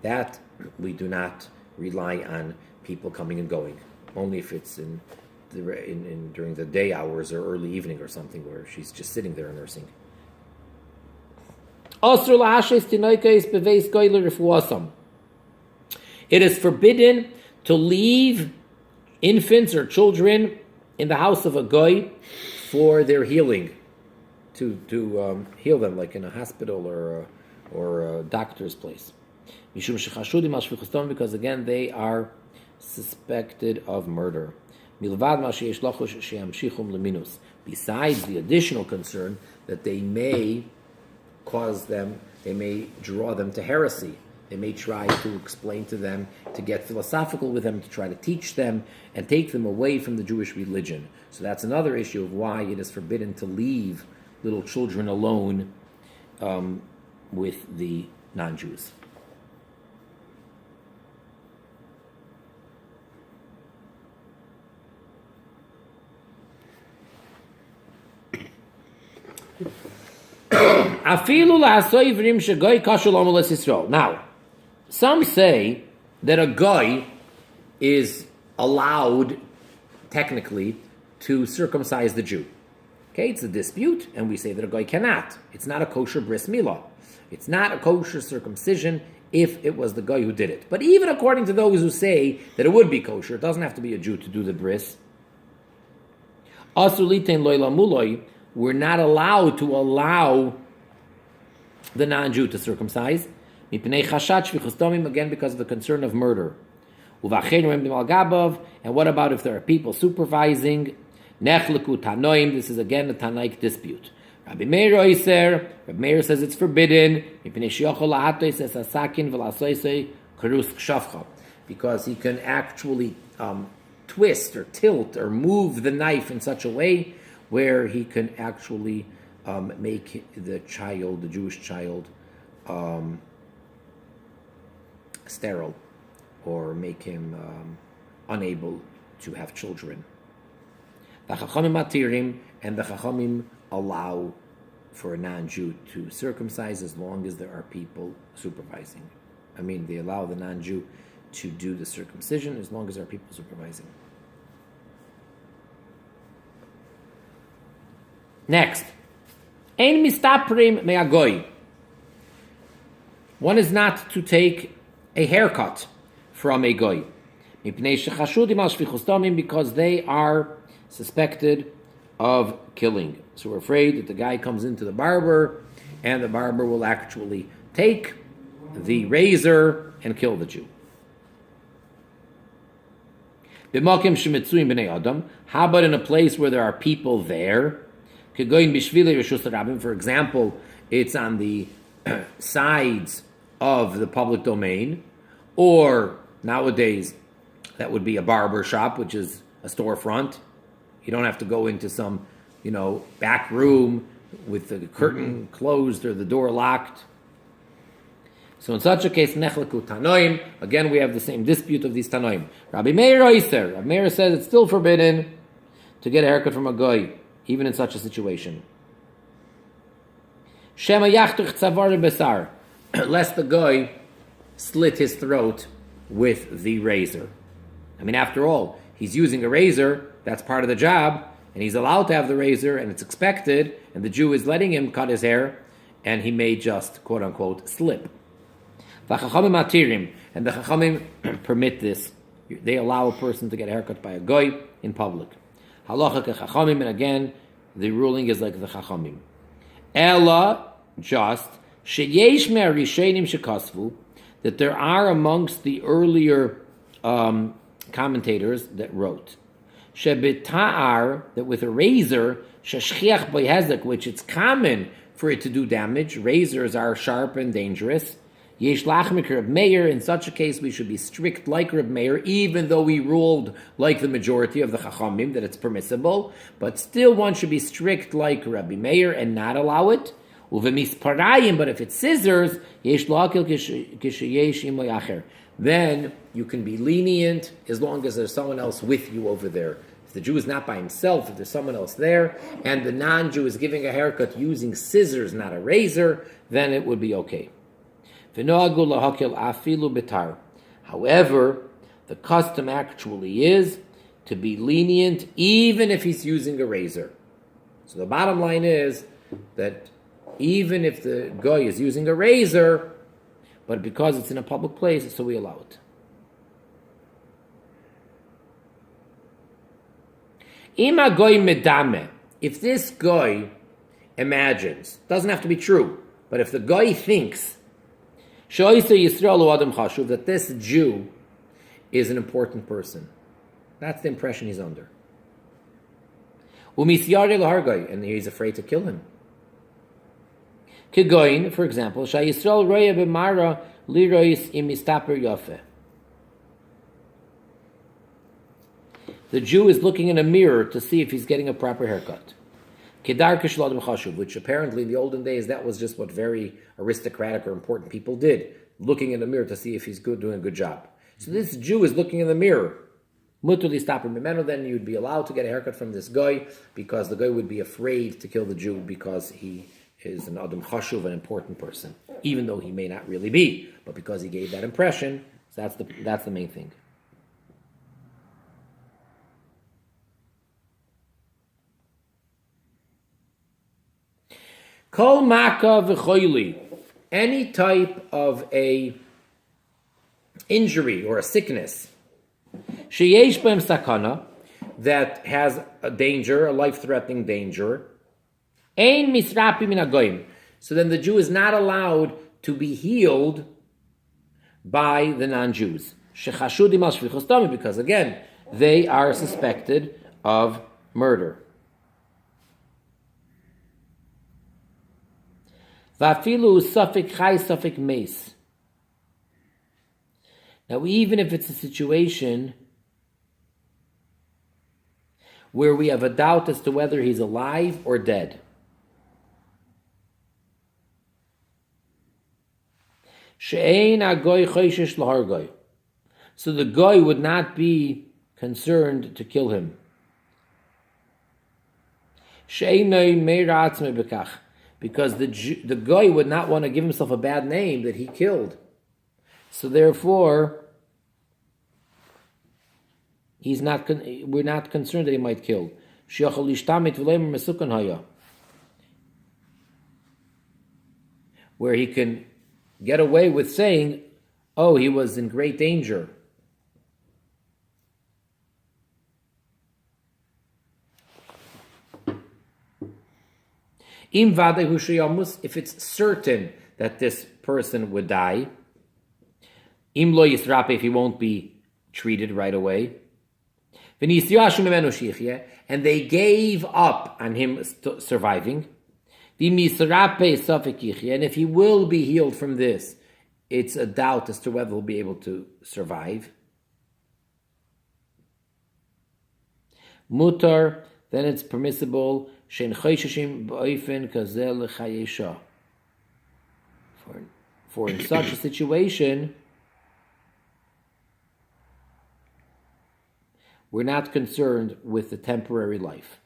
That we do not rely on people coming and going. Only if it's during the day hours or early evening or something where she's just sitting there nursing. It is forbidden to leave infants or children in the house of a goy for their healing, to heal them, like in a hospital or a doctor's place. Because again, they are suspected of murder. Besides the additional concern that they may draw them to heresy. They may try to explain to them, to get philosophical with them, to try to teach them and take them away from the Jewish religion. So that's another issue of why it is forbidden to leave little children alone with the non-Jews. Now, some say that a guy is allowed, technically, to circumcise the Jew. Okay, it's a dispute, and we say that a guy cannot. It's not a kosher bris milah. It's not a kosher circumcision if it was the guy who did it. But even according to those who say that it would be kosher, it doesn't have to be a Jew to do the bris. We're not allowed to allow the non-Jew to circumcise. Again, because of the concern of murder. And what about if there are people supervising? This is again a Tanaik dispute. Rabbi Meir says it's forbidden because he can actually twist or tilt or move the knife in such a way where he can actually make the Jewish child, sterile, or make him unable to have children. The Chachamim matirim, and the Chachamim allow for a non-Jew to circumcise as long as there are people supervising. They allow the non-Jew to do the circumcision as long as there are people supervising. Next, ein mistaprim me'agoy. One is not to take a haircut from a goy. because they are suspected of killing. So we're afraid that the guy comes into the barber, and the barber will actually take the razor and kill the Jew. How about in a place where there are people there? For example, it's on the sides of the public domain, or nowadays that would be a barber shop, which is a storefront. You don't have to go into some, back room with the curtain closed or the door locked. So in such a case, nechlaku tanoim. Again, we have the same dispute of these tanoim. Rabbi Meir oiser. Rabbi Meir says it's still forbidden to get a haircut from a goy, even in such a situation. Shema yachtuch tzavar besar, lest the goy slit his throat with the razor. After all, he's using a razor. That's part of the job, and he's allowed to have the razor, and it's expected. And the Jew is letting him cut his hair, and he may just quote unquote slip. And the Chachamim permit this. They allow a person to get a haircut by a goy in public. Halacha Chachamim, and again, the ruling is like the Chachamim. Ella, just, sheyesh me'arishenim shekasvu, that there are amongst the earlier commentators that wrote, shebeta'ar, that with a razor, sheshchiach boyhezek, which it's common for it to do damage. Razors are sharp and dangerous. Yesh lachmik Reb Meir, in such a case we should be strict like Reb Meir, even though we ruled like the majority of the Chachamim that it's permissible, but still one should be strict like Rabbi Meir and not allow it. Uvemisparayim, but if it's scissors, yesh lakil kishayesh imoy acher, then you can be lenient as long as there's someone else with you over there. If the Jew is not by himself, if there's someone else there, and the non-Jew is giving a haircut using scissors, not a razor, then it would be okay. However, the custom actually is to be lenient even if he's using a razor. So the bottom line is that even if the guy is using a razor, but because it's in a public place, so we allow it. If this guy imagines, doesn't have to be true, but if the guy thinks that this Jew is an important person, that's the impression he's under, and he's afraid to kill him. For example, the Jew is looking in a mirror to see if he's getting a proper haircut. Which apparently in the olden days, that was just what very aristocratic or important people did, looking in the mirror to see if he's doing a good job. So this Jew is looking in the mirror. Then you'd be allowed to get a haircut from this guy, because the guy would be afraid to kill the Jew because he is an Adam Chashuv, an important person, even though he may not really be, but because he gave that impression, so that's the main thing. Kol maka v'choili, any type of a injury or a sickness, sheyesh b'hem sakana, that has a danger, a life-threatening danger, ein misrapi min hagoyim, so then the Jew is not allowed to be healed by the non-Jews. Shechashudim al shvichus dami, because again, they are suspected of murder. Vafilu safik chai safik meis. Now, even if it's a situation where we have a doubt as to whether he's alive or dead, she'ein hagoy choishish lahargoy, so the goy would not be concerned to kill him. She'einoi meira atzmei bekach, because the guy would not want to give himself a bad name that he killed. So therefore, we're not concerned that he might kill. Where he can get away with saying, oh, he was in great danger. Im vadei hu sheyamus, if it's certain that this person would die. Im lo yisrape, if he won't be treated right away. V'nisyashu mimenu shichye, and they gave up on him surviving. V'misrape safek yichye, and if he will be healed from this, it's a doubt as to whether he'll be able to survive. Mutar, then it's permissible. Shein chosheshim b'oifen kazeh l'chayesha. For in such a situation, we're not concerned with the temporary life.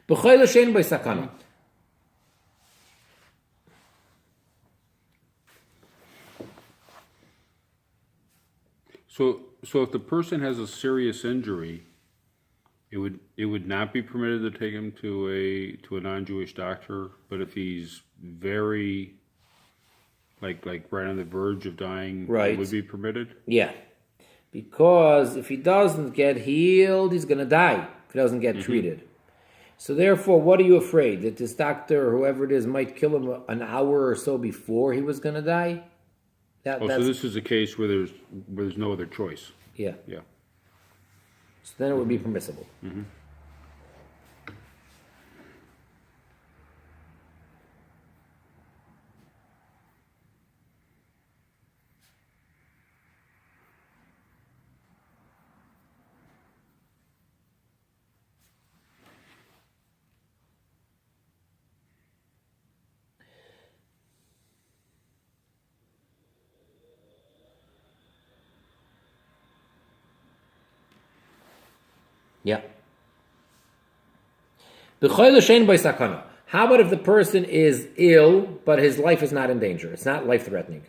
B'choyle shein bo sakana. So if the person has a serious injury, it would not be permitted to take him to a non-Jewish doctor. But if he's very like right on the verge of dying, right, it would be permitted. Yeah, because if he doesn't get healed, he's going to die if he doesn't get treated. So therefore, what are you afraid? That this doctor or whoever it is might kill him an hour or so before he was going to die? So this is a case where there's no other choice. Yeah. Yeah. So then it would be permissible. Mm-hmm. Yeah. How about if the person is ill, but his life is not in danger? It's not life-threatening.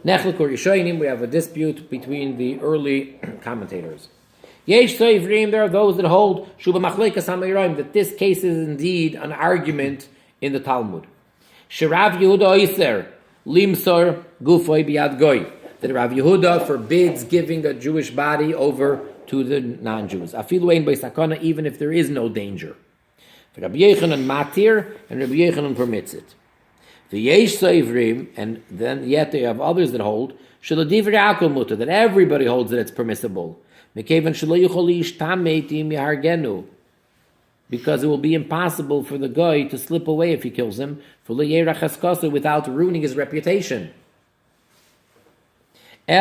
We have a dispute between the early commentators. There are those that hold that this case is indeed an argument in the Talmud. That Rav Yehuda forbids giving a Jewish body over to the non-Jews, even if there is no danger. Rabbi Yochanan matir, and Rabbi Yochanan permits it. And then yet they have others that hold that everybody holds that it's permissible, because it will be impossible for the guy to slip away if he kills him without ruining his reputation. The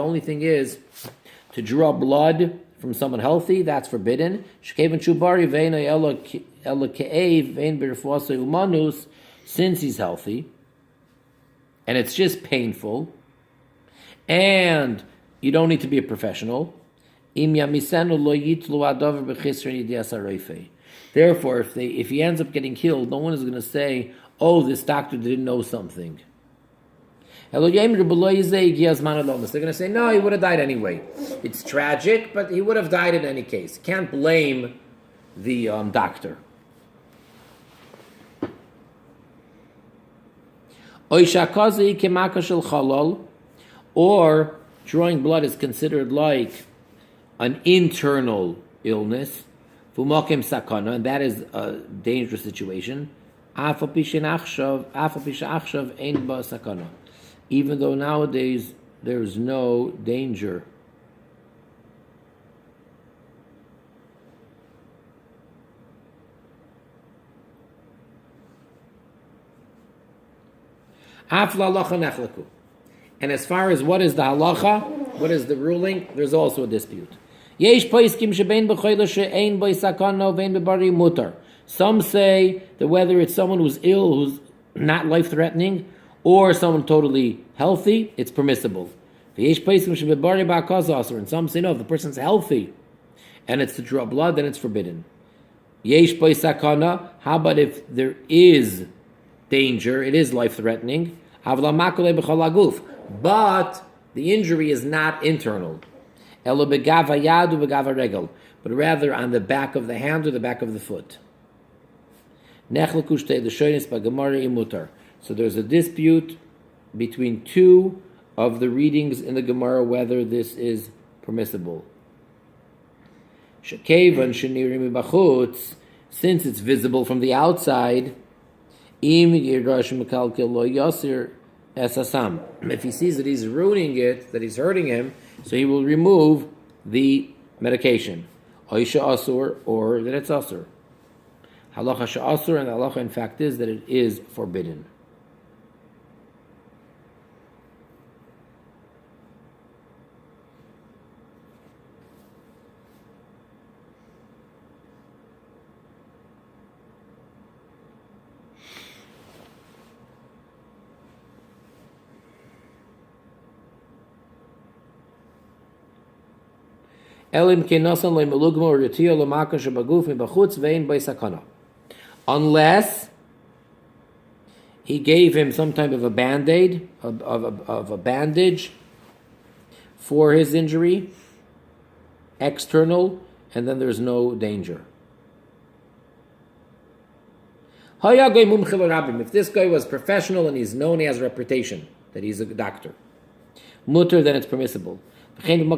only thing is to draw blood from someone healthy, that's forbidden. Since he's healthy, and it's just painful, and you don't need to be a professional. Therefore, if he ends up getting killed, no one is going to say, "Oh, this doctor didn't know something." They're going to say, no, he would have died anyway. It's tragic, but he would have died in any case. You can't blame the doctor. Or drawing blood is considered like an internal illness, and that is a dangerous situation. Even though nowadays there's no danger. And as far as what is the halacha, what is the ruling, there's also a dispute. Some say that whether it's someone who's ill, who's not life-threatening, or someone totally healthy, it's permissible. And some say no, if the person's healthy and it's to draw blood, then it's forbidden. How about if there is danger, it is life-threatening, but the injury is not internal, but rather on the back of the hand or the back of the foot. So there's a dispute between two of the readings in the Gemara whether this is permissible. Shekevan shenirim b'chutz, since it's visible from the outside, im yirash mekalkel lo yasir esasam. If he sees that he's ruining it, that he's hurting him, so he will remove the medication. Oisha asur, or that it's asur. Halacha she'asur, and the halacha in fact is that it is forbidden. Unless he gave him some type of a band-aid, of a bandage for his injury, external, and then there's no danger. If this guy was professional and he's known, he has a reputation that he's a doctor, mutter, then it's permissible. And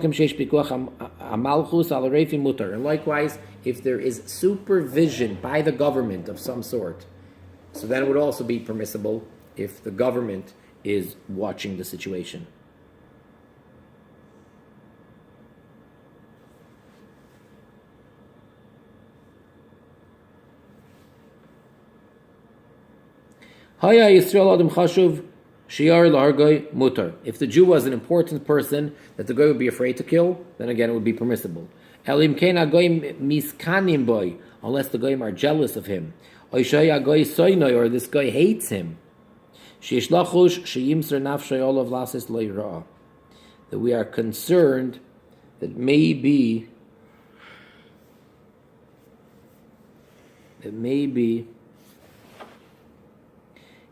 likewise, if there is supervision by the government of some sort, so then it would also be permissible if the government is watching the situation. If the Jew was an important person that the guy would be afraid to kill, then again it would be permissible. Unless the goyim are jealous of him, or this guy hates him, that we are concerned that maybe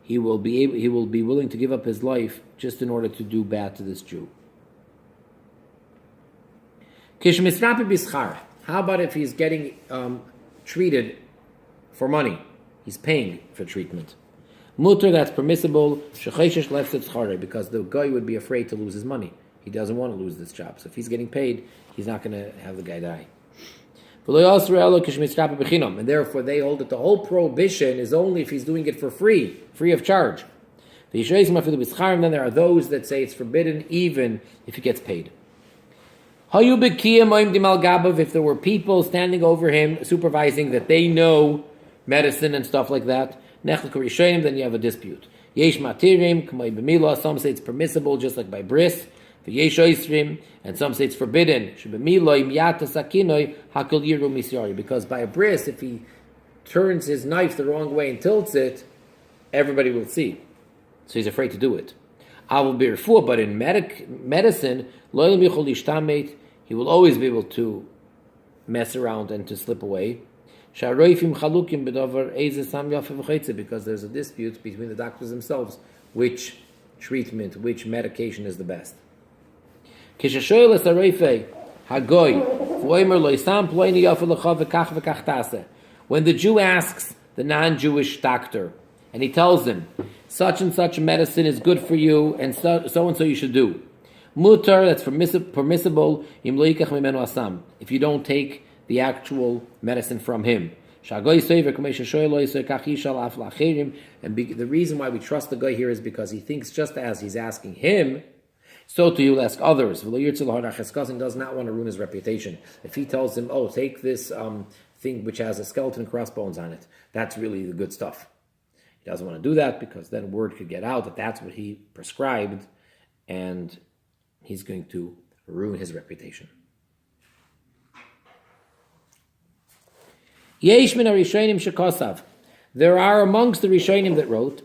he will be willing to give up his life just in order to do bad to this Jew. How about if he's getting treated for money? He's paying for treatment. Mutter, that's permissible, because the guy would be afraid to lose his money. He doesn't want to lose this job. So if he's getting paid, he's not going to have the guy die. And therefore they hold that the whole prohibition is only if he's doing it for free of charge. And then there are those that say it's forbidden even if he gets paid. If there were people standing over him supervising that they know medicine and stuff like that, then you have a dispute. Some say it's permissible just like by bris, and some say it's forbidden. Because by a bris, if he turns his knife the wrong way and tilts it, everybody will see. So he's afraid to do it. But in medicine, he will always be able to mess around and to slip away. Because there's a dispute between the doctors themselves which treatment, which medication is the best. When the Jew asks the non-Jewish doctor and he tells him such and such medicine is good for you and so you should do, mutar, that's permissible if you don't take the actual medicine from him. And the reason why we trust the guy here is because he thinks just as he's asking him, so too you'll ask others. He does not want to ruin his reputation. If he tells him, oh, take this thing which has a skeleton and crossbones on it, that's really the good stuff. He doesn't want to do that because then word could get out that that's what he prescribed and he's going to ruin his reputation. There are amongst the Rishonim that wrote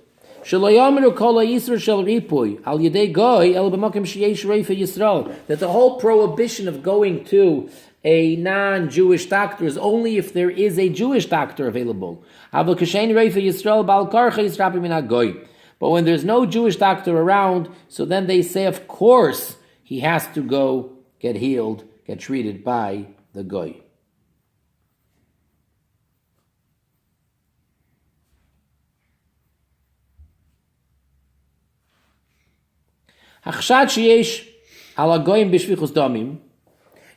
that the whole prohibition of going to a non-Jewish doctor is only if there is a Jewish doctor available. But when there's no Jewish doctor around, so then they say, of course, he has to go get healed, get treated by the goy. Hachshad sheyesh ala goyim b'shvichus damim,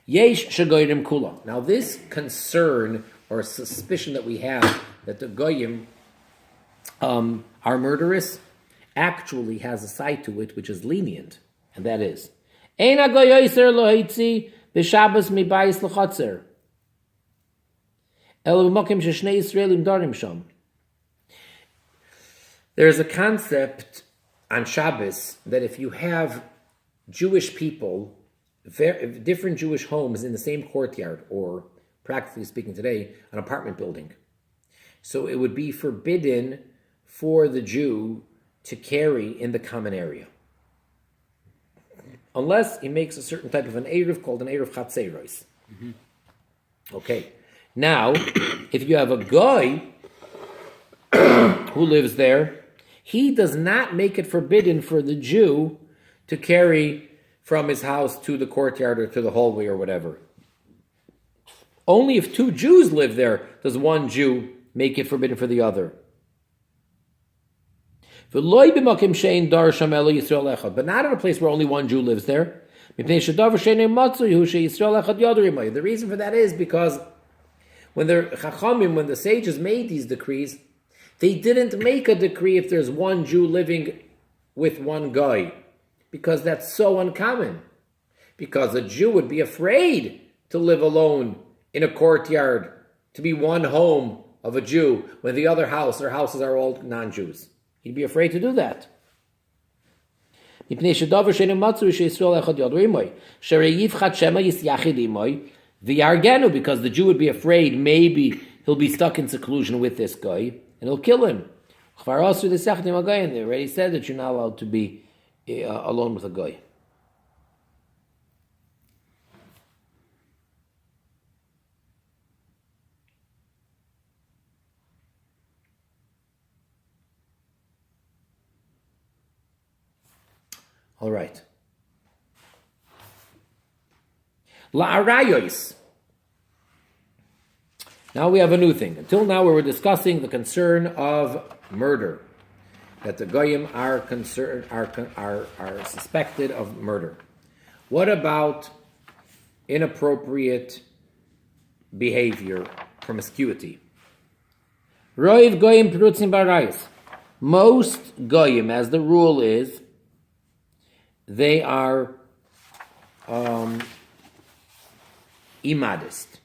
yesh shegoyim kula. Now this concern or suspicion that we have that the goyim are murderous actually has a side to it which is lenient, and that is ein hagoy yoser lo hitzi b'shabbos mibayis l'chotzer el b'mokim sheshnei Yisraelim darim sham. There's a concept on Shabbos that if you have Jewish people, different Jewish homes in the same courtyard, or practically speaking today, an apartment building, so it would be forbidden for the Jew to carry in the common area, unless he makes a certain type of an Eruv called an Eruv Chatzeros. Okay, now, if you have a guy who lives there, he does not make it forbidden for the Jew to carry from his house to the courtyard or to the hallway or whatever. Only if two Jews live there does one Jew make it forbidden for the other. But not in a place where only one Jew lives there. The reason for that is because when the Chachamim, when the sages made these decrees, they didn't make a decree if there's one Jew living with one guy, because that's so uncommon. Because a Jew would be afraid to live alone in a courtyard, to be one home of a Jew, when the other house or houses are all non-Jews. He'd be afraid to do that. Because the Jew would be afraid maybe he'll be stuck in seclusion with this guy, and he'll kill him. They already said that you're not allowed to be alone with a guy. All right. La'arayos. Now we have a new thing. Until now we were discussing the concern of murder, that the goyim are suspected of murder. What about inappropriate behavior, promiscuity? Roiv goyim perutzim barayos. Most goyim, as the rule is, they are immodest.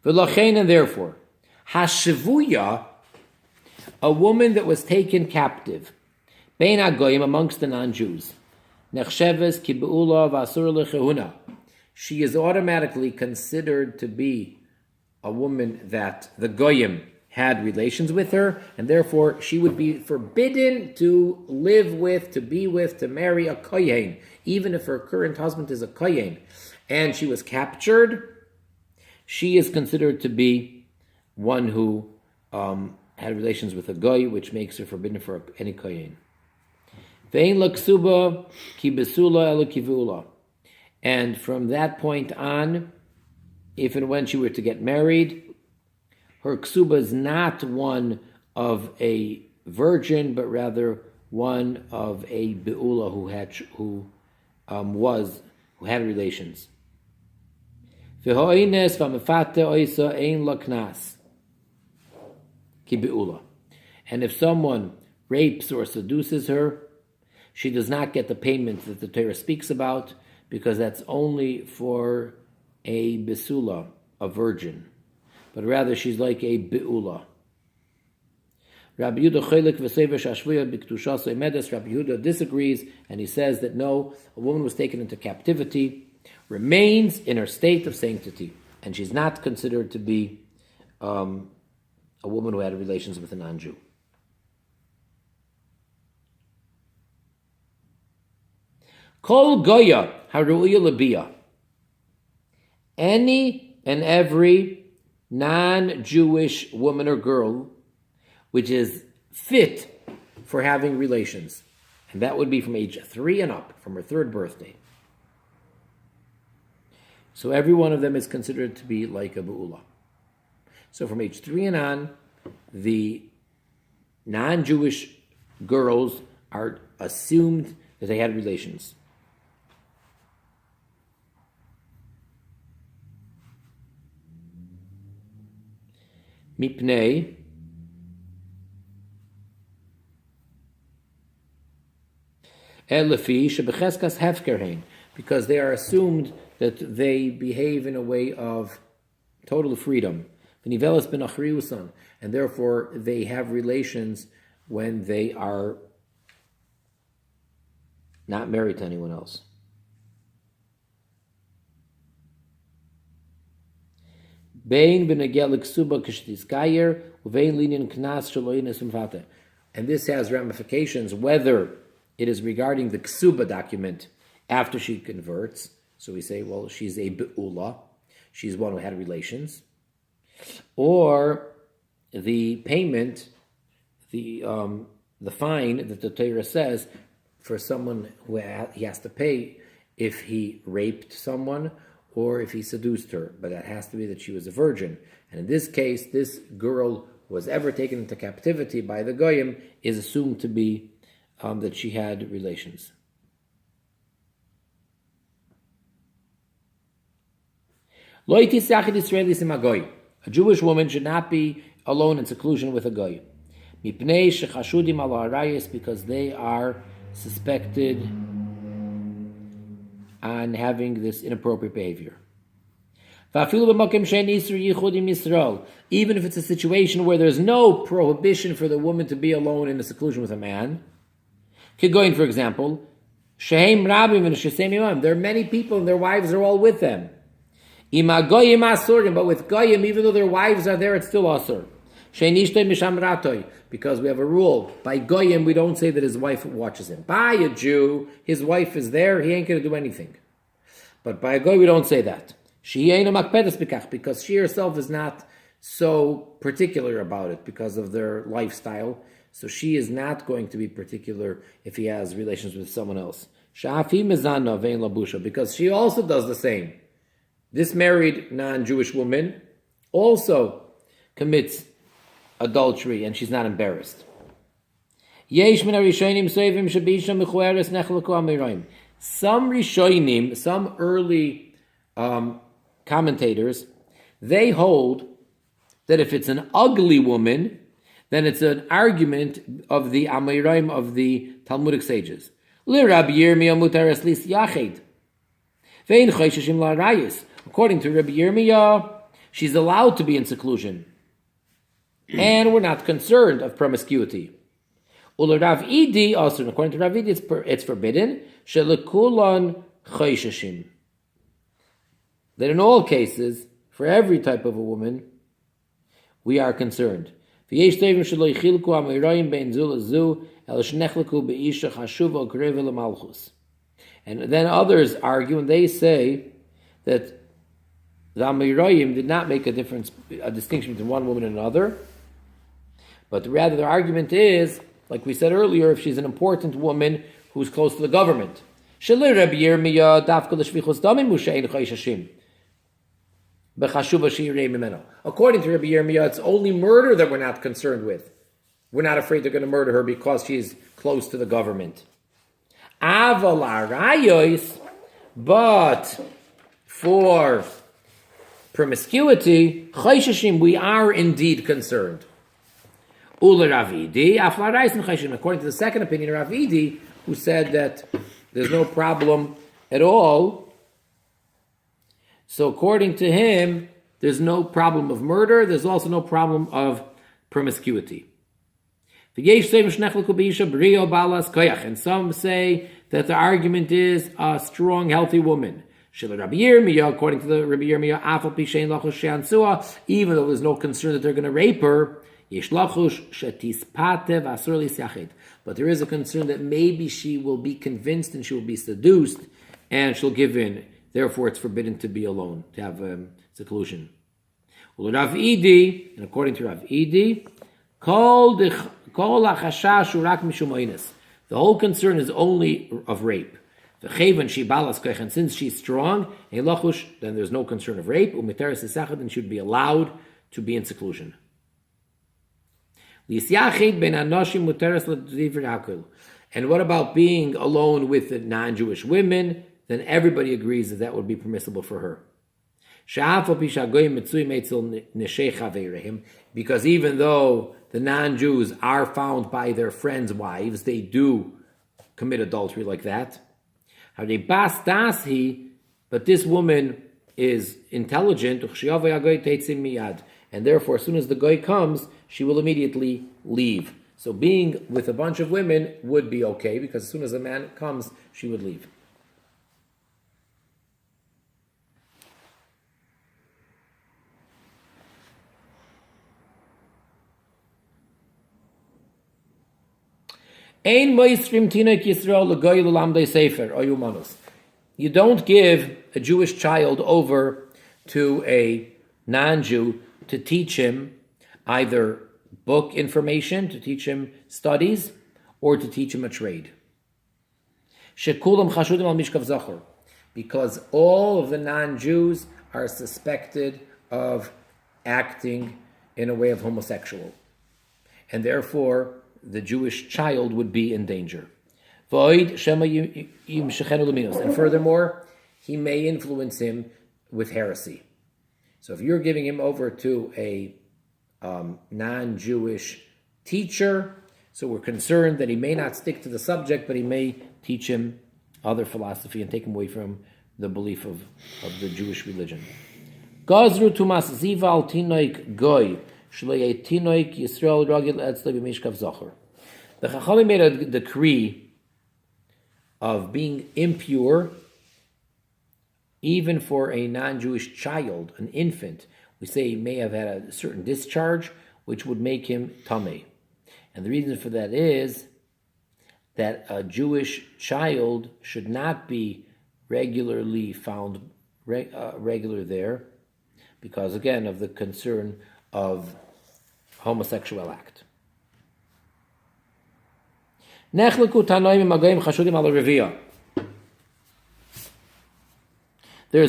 V'lochein, and therefore, hashivuya, a woman that was taken captive, bein hagoyim, amongst the non-Jews, nechsheves ki be'ula v'asur lechehuna, she is automatically considered to be a woman that the goyim had relations with her, and therefore she would be forbidden to live with, to be with, to marry a kohen, even if her current husband is a kohen, and she was captured. She is considered to be one who had relations with a goy, which makes her forbidden for any kohen. Ve'in l'ksuba ki besula elu kivula, and from that point on, if and when she were to get married, her ksuba is not one of a virgin, but rather one of a beula who had relations. And if someone rapes or seduces her, she does not get the payment that the Torah speaks about, because that's only for a besula, a virgin. But rather she's like a beula. Rabbi Yehuda disagrees, and he says that no, a woman was taken into captivity, remains in her state of sanctity, and she's not considered to be a woman who had relations with a non-Jew. Kol goya haruya labia. Any and every non-Jewish woman or girl which is fit for having relations, and that would be from age 3 and up, from her 3rd birthday. So every one of them is considered to be like a be'ula. So from age 3 and on, the non-Jewish girls are assumed that they had relations. Mipnei Elefi shebecheskas hefkerhein, because they are assumed that they behave in a way of total freedom. V'nivelas ben achriusan, and therefore they have relations when they are not married to anyone else. Bein b'negel ksuba k'shtizkayer uvein linyan knas shaloyin esumfate, and this has ramifications whether it is regarding the ksuba document after she converts. So we say, well, she's a be'ula, she's one who had relations, or the payment, the fine that the Torah says for someone who he has to pay if he raped someone or if he seduced her, but that has to be that she was a virgin. And in this case, this girl who was ever taken into captivity by the Goyim is assumed to be that she had relations. A Jewish woman should not be alone in seclusion with a Goy. Because they are suspected on having this inappropriate behavior. Even if it's a situation where there's no prohibition for the woman to be alone in a seclusion with a man. Going, for example, there are many people and their wives are all with them. But with Goyim, even though their wives are there, it's still asur. Because we have a rule. By Goyim, we don't say that his wife watches him. By a Jew, his wife is there, he ain't going to do anything. But by a Goy, we don't say that. Because she herself is not so particular about it because of their lifestyle. So she is not going to be particular if he has relations with someone else. Because she also does the same. This married non-Jewish woman also commits adultery and she's not embarrassed. Some Rishonim, some early commentators, they hold that if it's an ugly woman, then it's an argument of the Amoraim of the Talmudic sages. According to Rabbi Yirmiyah, she's allowed to be in seclusion. And we're not concerned of promiscuity. According to Rav Idi, it's forbidden. That in all cases, for every type of a woman, we are concerned. And then others argue, and they say that the Amoraim did not make a distinction between one woman and another, but rather the argument is, like we said earlier, if she's an important woman who's close to the government. According to Rabbi Yirmiyah, it's only murder that we're not concerned with. We're not afraid they're going to murder her because she's close to the government. But for promiscuity, we are indeed concerned. According to the second opinion of Rav Idi, who said that there's no problem at all, so according to him, there's no problem of murder, there's also no problem of promiscuity. And some say that the argument is a strong, healthy woman. According to the Rabbi Yirmiyah, even though there's no concern that they're going to rape her, but there is a concern that maybe she will be convinced and she will be seduced and she'll give in. Therefore, it's forbidden to be alone, to have seclusion. And according to Rav Idi, the whole concern is only of rape. And since she's strong, then there's no concern of rape, and should be allowed to be in seclusion. And what about being alone with the non-Jewish women? Then everybody agrees that would be permissible for her. Because even though the non-Jews are found by their friends' wives, they do commit adultery like that. But this woman is intelligent, and therefore, as soon as the guy comes, she will immediately leave. So being with a bunch of women would be okay, because as soon as a man comes, she would leave. You don't give a Jewish child over to a non-Jew to teach him either book information, to teach him studies, or to teach him a trade. Because all of the non-Jews are suspected of acting in a way of homosexual. And therefore, the Jewish child would be in danger. And furthermore, he may influence him with heresy. So if you're giving him over to a non-Jewish teacher, so we're concerned that he may not stick to the subject, but he may teach him other philosophy and take him away from the belief of the Jewish religion. Gazru tumas zival tinoik goy. The Chachamim made a decree of being impure even for a non-Jewish child, an infant. We say he may have had a certain discharge, which would make him tamei. And the reason for that is that a Jewish child should not be regularly found regular there, because again of the concern of homosexual act. There's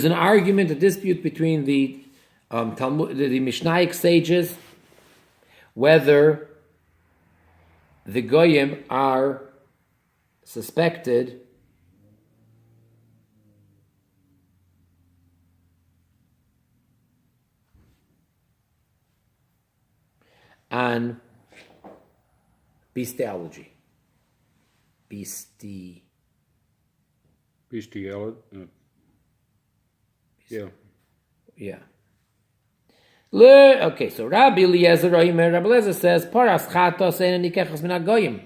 an argument, a dispute between the Talmud, the Mishnaic sages, whether the goyim are suspected on bestiality. Bestiality. Yeah. Okay, so Rabbi Eliezer says, Paras chatos ein nikechas min hagoyim.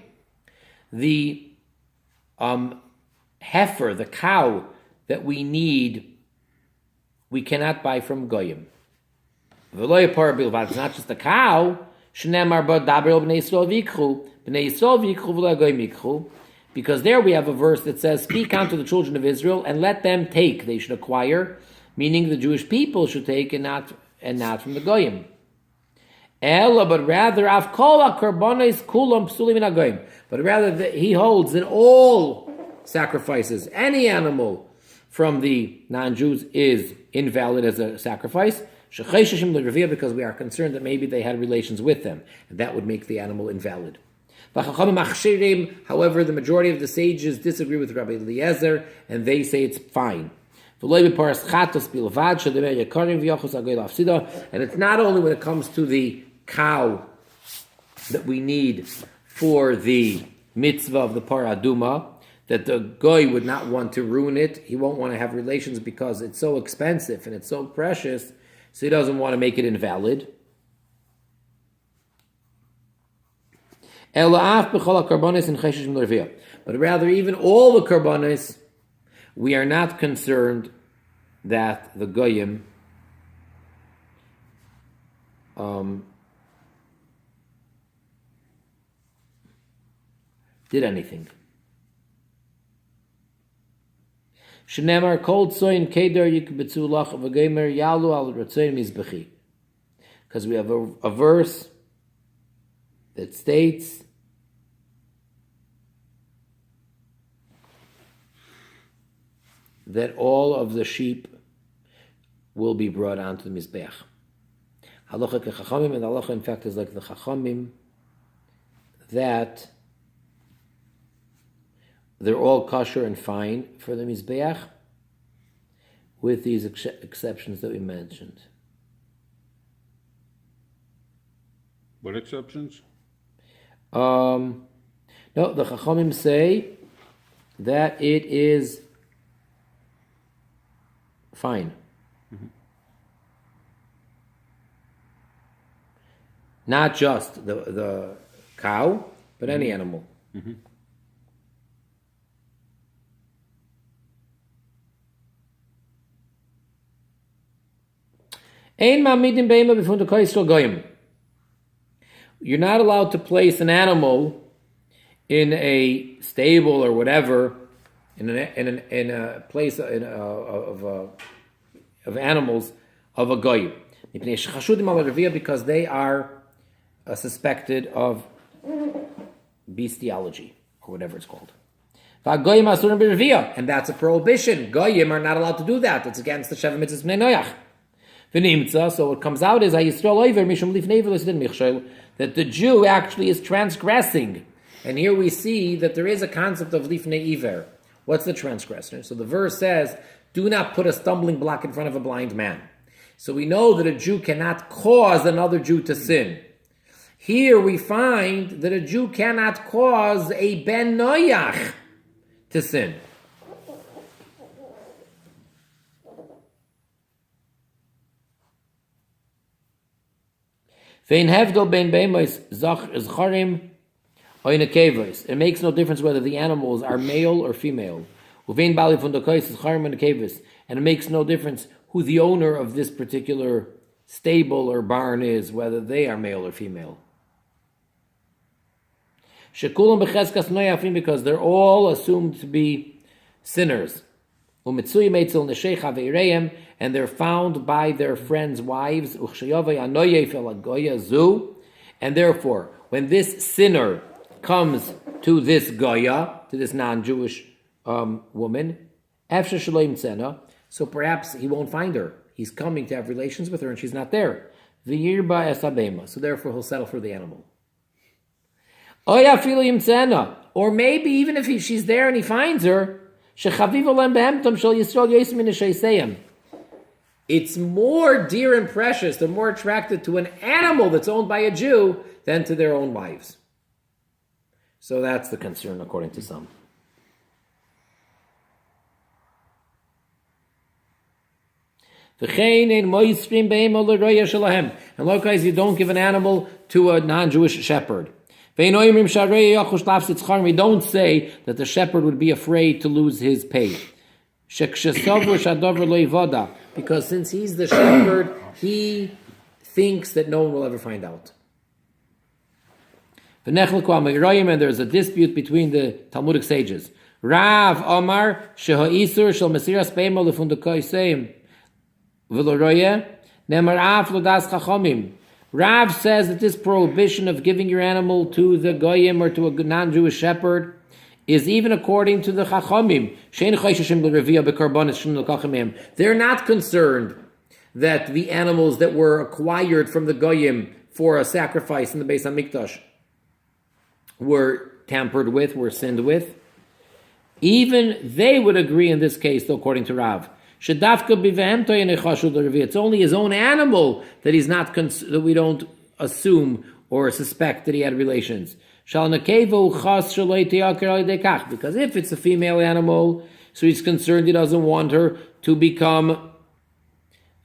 The heifer, the cow that we need, we cannot buy from goyim. It's not just the cow. Because there we have a verse that says, speak unto the children of Israel and let them take, they should acquire, meaning the Jewish people should take and not from the goyim. But rather, he holds that all sacrifices, any animal from the non-Jews is invalid as a sacrifice, because we are concerned that maybe they had relations with them, and that would make the animal invalid. However, the majority of the sages disagree with Rabbi Eliezer, and they say it's fine. And it's not only when it comes to the cow that we need for the mitzvah of the paraduma, that the goy would not want to ruin it. He won't want to have relations because it's so expensive and it's so precious, so he doesn't want to make it invalid. But rather, even all the karbanis, we are not concerned that the goyim did anything. Shnemar kol tzoyin keder yikbetzu lach v'gemer yalu al ratzoyin mizbechi. Because we have a verse that states that all of the sheep will be brought onto the mizbeach. Halacha kechachamim, and halacha in fact is like the chachamim, that they're all kosher and fine for the Mizbeach, with these exceptions that we mentioned. What exceptions? No, the Chachamim say that it is fine. Mm-hmm. Not just the cow, but any animal. Mm-hmm. You're not allowed to place an animal in a stable or whatever, in a place of animals of a goy, because they are suspected of bestiality or whatever it's called. And that's a prohibition. Goyim are not allowed to do that. It's against the Sheva Mitzvahs Bnei Noach. So what comes out is that the Jew actually is transgressing. And here we see that there is a concept of lifnei iver. What's the transgressor? So the verse says, do not put a stumbling block in front of a blind man. So we know that a Jew cannot cause another Jew to sin. Here we find that a Jew cannot cause a ben noach to sin. It makes no difference whether the animals are male or female. And it makes no difference who the owner of this particular stable or barn is, whether they are male or female. Because they're all assumed to be sinners. And they're found by their friends' wives. And therefore, when this sinner comes to this goya, to this non-Jewish woman, so perhaps he won't find her. He's coming to have relations with her and she's not there. So therefore he'll settle for the animal. Or maybe even if she's there and he finds her, it's more dear and precious, they're more attracted to an animal that's owned by a Jew than to their own wives. So that's the concern according to some. And likewise, you don't give an animal to a non-Jewish shepherd. We don't say that the shepherd would be afraid to lose his pay. Because since he's the shepherd, he thinks that no one will ever find out. And there's a dispute between the Talmudic sages. Rav Omar Shehaisur Shel Mesiras Beimo Lefundakoiseim V'Loroye Nemar Af Lodas Chachomim. Rav says that this prohibition of giving your animal to the goyim or to a non-Jewish shepherd is even according to the Chachomim. They're not concerned that the animals that were acquired from the goyim for a sacrifice in the Beis HaMikdash were tampered with, were sinned with. Even they would agree in this case, though, according to Rav. It's only his own animal that he's not that we don't assume or suspect that he had relations. Because if it's a female animal, so he's concerned he doesn't want her to become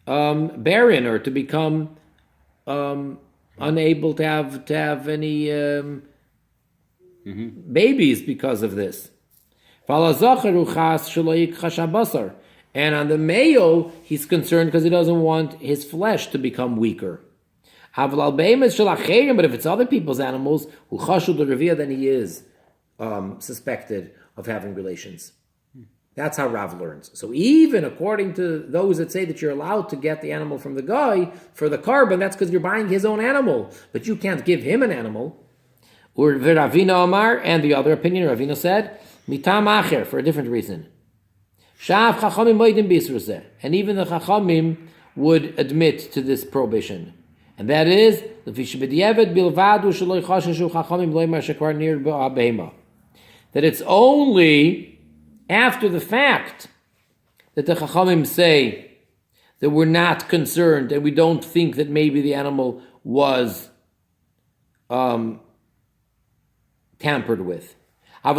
barren or to become unable to have any babies because of this. And on the male, he's concerned because he doesn't want his flesh to become weaker. But if it's other people's animals, then he is suspected of having relations. That's how Rav learns. So even according to those that say that you're allowed to get the animal from the guy for the carbon, that's because you're buying his own animal. But you can't give him an animal. Or Ravina Omar, and the other opinion, Ravina said, mitam acher, for a different reason. And even the Chachamim would admit to this prohibition. And that is, that that it's only after the fact that the Chachamim say that we're not concerned and we don't think that maybe the animal was tampered with. But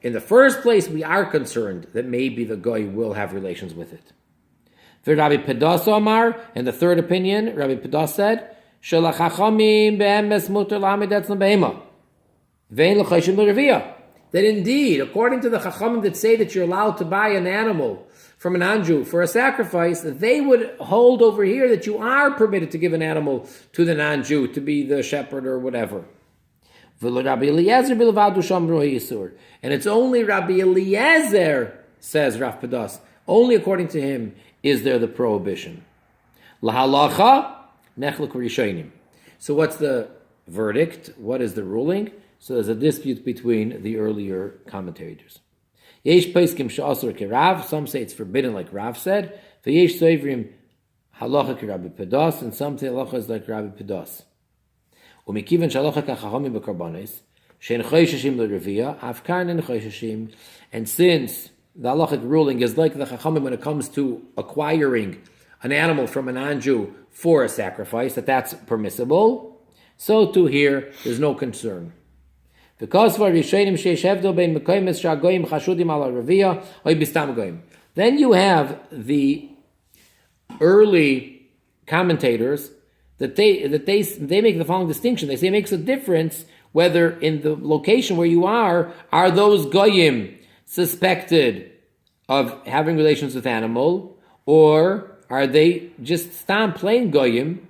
in the first place, we are concerned that maybe the guy will have relations with it. For Rabbi Pedas Omar, and the third opinion, Rabbi Pedas said, that indeed, according to the Chachamim that say that you're allowed to buy an animal from an Anju for a sacrifice, they would hold over here that you are permitted to give an animal to the non-Jew, to be the shepherd or whatever. And it's only Rabbi Eliezer, says Rav Pedas, only according to him is there the prohibition. So what's the verdict? What is the ruling? So there's a dispute between the earlier commentators. Some say it's forbidden, like Rav said. And some say halacha is like Rabbi Pedas. And since the halachic ruling is like the Chachamim when it comes to acquiring an animal from an non-Jew for a sacrifice, that's permissible, so too here there's no concern. Because then you have the early commentators that they make the following distinction. They say it makes a difference whether in the location where you are those goyim suspected of having relations with animal, or are they just stam plain goyim?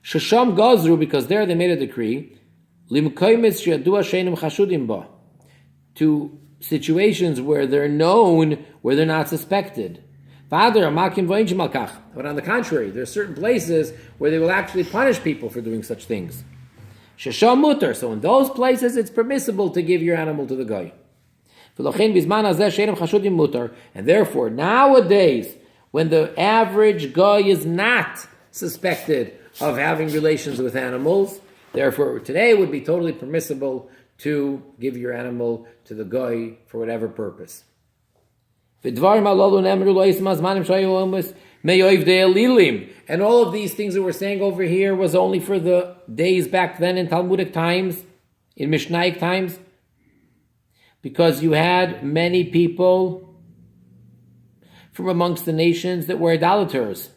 Shasham Gazru, because there they made a decree, to situations where they're known, where they're not suspected. But on the contrary, there are certain places where they will actually punish people for doing such things. Shasham Mutter, so in those places it's permissible to give your animal to the guy. And therefore, nowadays, when the average guy is not suspected of having relations with animals, therefore today would be totally permissible to give your animal to the guy for whatever purpose. And all of these things that we're saying over here was only for the days back then in Talmudic times, in Mishnaic times, because you had many people from amongst the nations that were idolaters.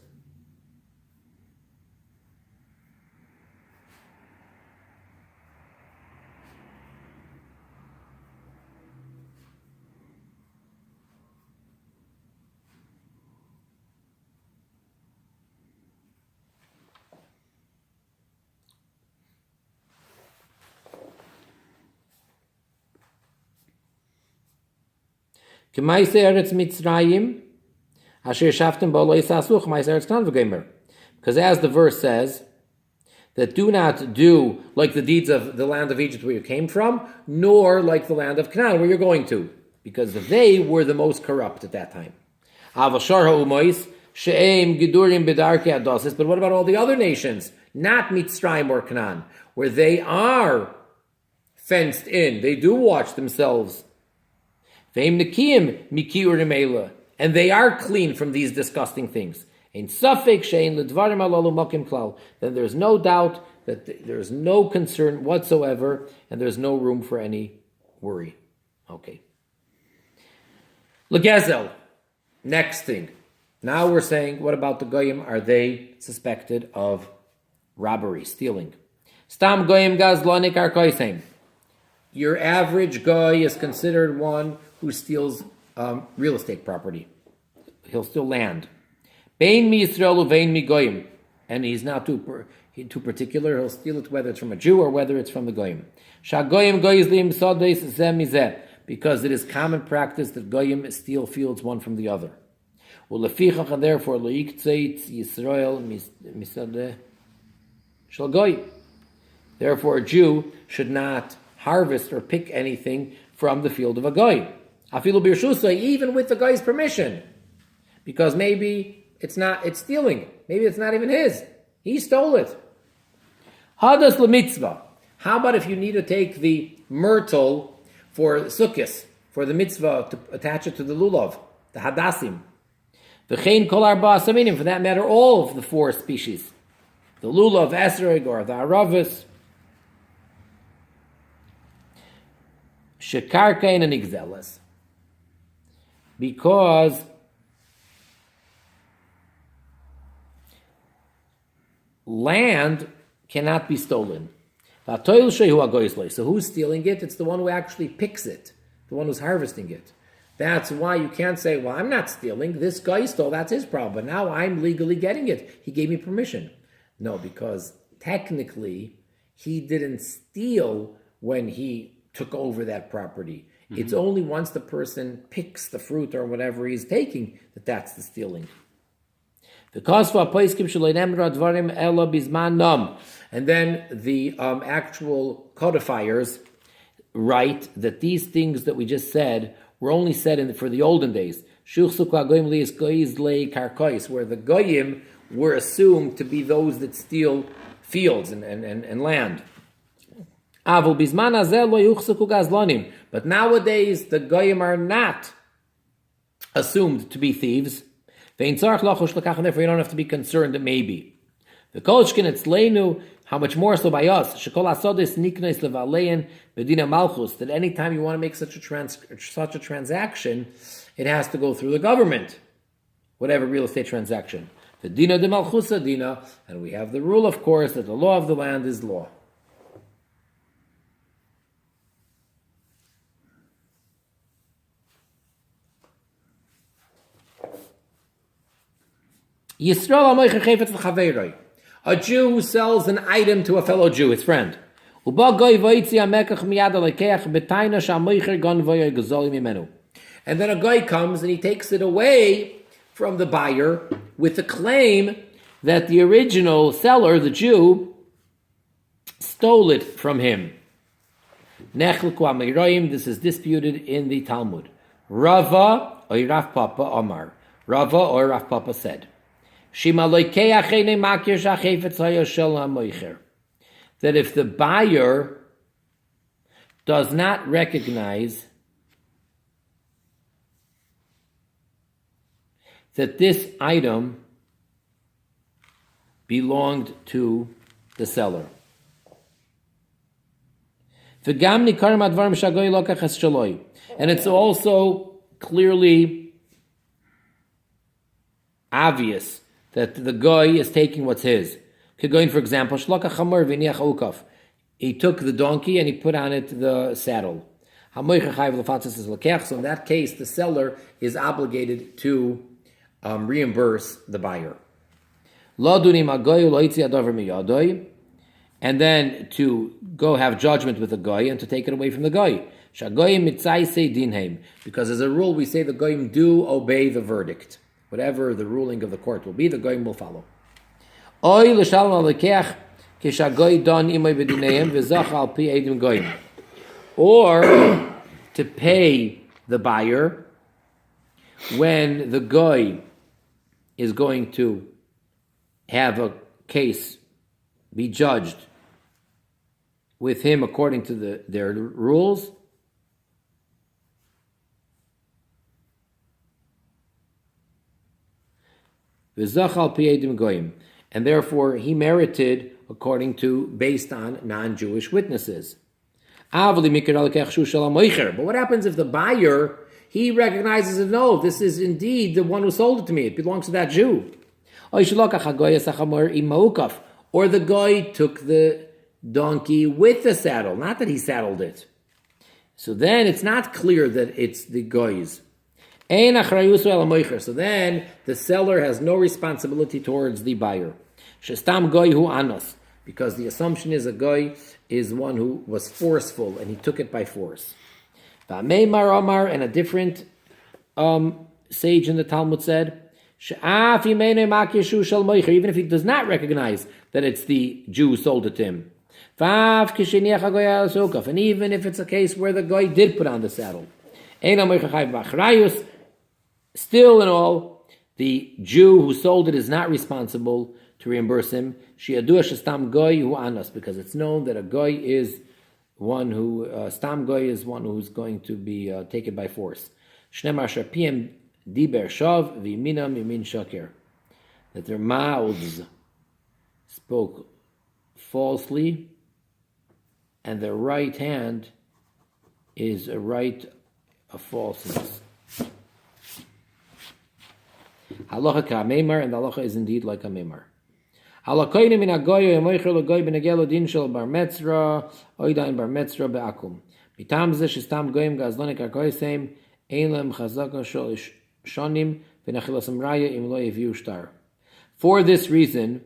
Because as the verse says, that do not do like the deeds of the land of Egypt where you came from, nor like the land of Canaan where you're going to, because they were the most corrupt at that time. But what about all the other nations, not Mitzrayim or Canaan, where they are fenced in, they do watch themselves, and they are clean from these disgusting things. Then there's no doubt that there's no concern whatsoever, and there's no room for any worry. Okay. Legezel. Next thing. Now we're saying, what about the goyim? Are they suspected of robbery, stealing? Stam goyim gazlonik arkoisem. Your average guy is considered one who steals real estate property. He'll steal land. Bein mi Yisrael uvein mi goyim, and he's not too particular. He'll steal it whether it's from a Jew or whether it's from the goyim. Shagoyim goyizlim sodes zeh mizeh, because it is common practice that goyim steal fields one from the other. Ulefichach, and therefore loiktzeit Yisrael misadeh shel goy. Therefore, a Jew should not harvest or pick anything from the field of a goy. Afilu birshusa, even with the guy's permission, because maybe it's stealing. Maybe it's not even his. He stole it. Hadas lemitzvah. How about if you need to take the myrtle for sukkis, for the mitzvah to attach it to the lulav, the hadassim? V'chein kol arba asaminim, for that matter, all of the 4 species. The lulav, esrog, or the aravis. Shekarkain and igzelas. Because land cannot be stolen. So who's stealing it? It's the one who actually picks it, the one who's harvesting it. That's why you can't say, well, I'm not stealing. This guy stole, that's his problem. But now I'm legally getting it. He gave me permission. No, because technically he didn't steal when he took over that property. Mm-hmm. It's only once the person picks the fruit or whatever he's taking that that's the stealing. And then the actual codifiers write that these things that we just said were only said for the olden days, where the goyim were assumed to be those that steal fields and land. But nowadays, the goyim are not assumed to be thieves. And therefore you don't have to be concerned that maybe. How much more so by us? That anytime you want to make such a transaction, it has to go through the government. Whatever real estate transaction. The dina de malchusa dina, and we have the rule, of course, that the law of the land is law. A Jew who sells an item to a fellow Jew, his friend. And then a guy comes and he takes it away from the buyer with the claim that the original seller, the Jew, stole it from him. This is disputed in the Talmud. Rava or Rav Papa Omar. Rava or Rav Papa said, that if the buyer does not recognize that this item belonged to the seller. And it's also clearly obvious that the guy is taking what's his. For example, he took the donkey and he put on it the saddle. So in that case, the seller is obligated to reimburse the buyer. And then to go have judgment with the guy and to take it away from the guy. Because as a rule, we say the goyim do obey the verdict. Whatever the ruling of the court will be, the goyim will follow. Or to pay the buyer when the guy is going to have a case be judged with him according to their rules. And therefore he merited based on non-Jewish witnesses. But what happens if the buyer, he recognizes that no, this is indeed the one who sold it to me, it belongs to that Jew. Or the guy took the donkey with the saddle, not that he saddled it. So then it's not clear that it's the guy's. So then the seller has no responsibility towards the buyer. Because the assumption is a guy is one who was forceful and he took it by force. And a different sage in the Talmud said, even if he does not recognize that it's the Jew who sold it to him. And even if it's a case where the guy did put on the saddle. Still in all, the Jew who sold it is not responsible to reimburse him. Shi'adua shestam goy hu anas, because it's known that a goy is one who, stam goy is one who's going to be taken by force. Shnemar shapiem diber shav v'yiminam yimin shakir. That their mouths spoke falsely, and their right hand is a right of falseness. Halacha ka meimar, and the halacha is indeed like a meimar. Halakoyne min agoyo yemoicher logoy benegelo din shel bar metzra oidain bar metzra beakum. Mitam ze shestam goyim gazlonik akoyseim ein lem chazaka shol shonim v'nachilasam raya im lo yeviu shtar. For this reason,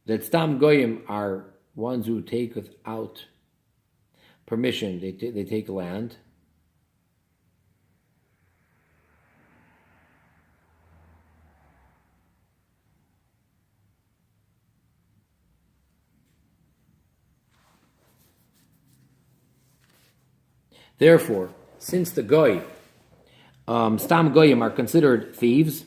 that stam goyim are ones who take without permission. They take land. Therefore, since the goy, stam goyim are considered thieves,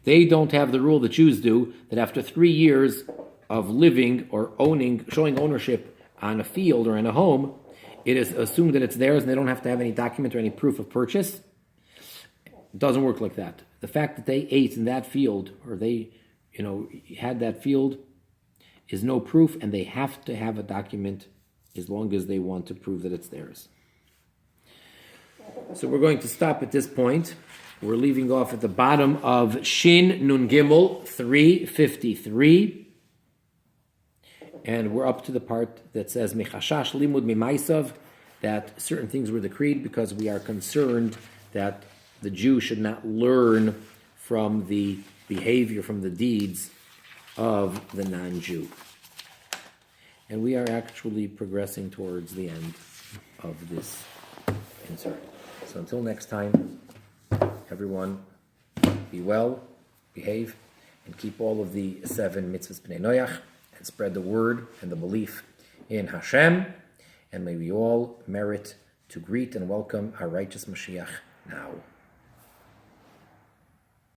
they don't have the rule the Jews do, that after 3 years of living or owning, showing ownership on a field or in a home, it is assumed that it's theirs and they don't have to have any document or any proof of purchase. It doesn't work like that. The fact that they ate in that field or they, had that field is no proof, and they have to have a document as long as they want to prove that it's theirs. So we're going to stop at this point. We're leaving off at the bottom of Shin Nun Gimel 353. And we're up to the part that says Mechashash Limud Mimaisav, that certain things were decreed because we are concerned that the Jew should not learn from the behavior, from the deeds of the non-Jew. And we are actually progressing towards the end of this insert. So until next time, everyone, be well, behave, and keep all of the 7 mitzvahs b'nei Noach, and spread the word and the belief in Hashem, and may we all merit to greet and welcome our righteous Mashiach now.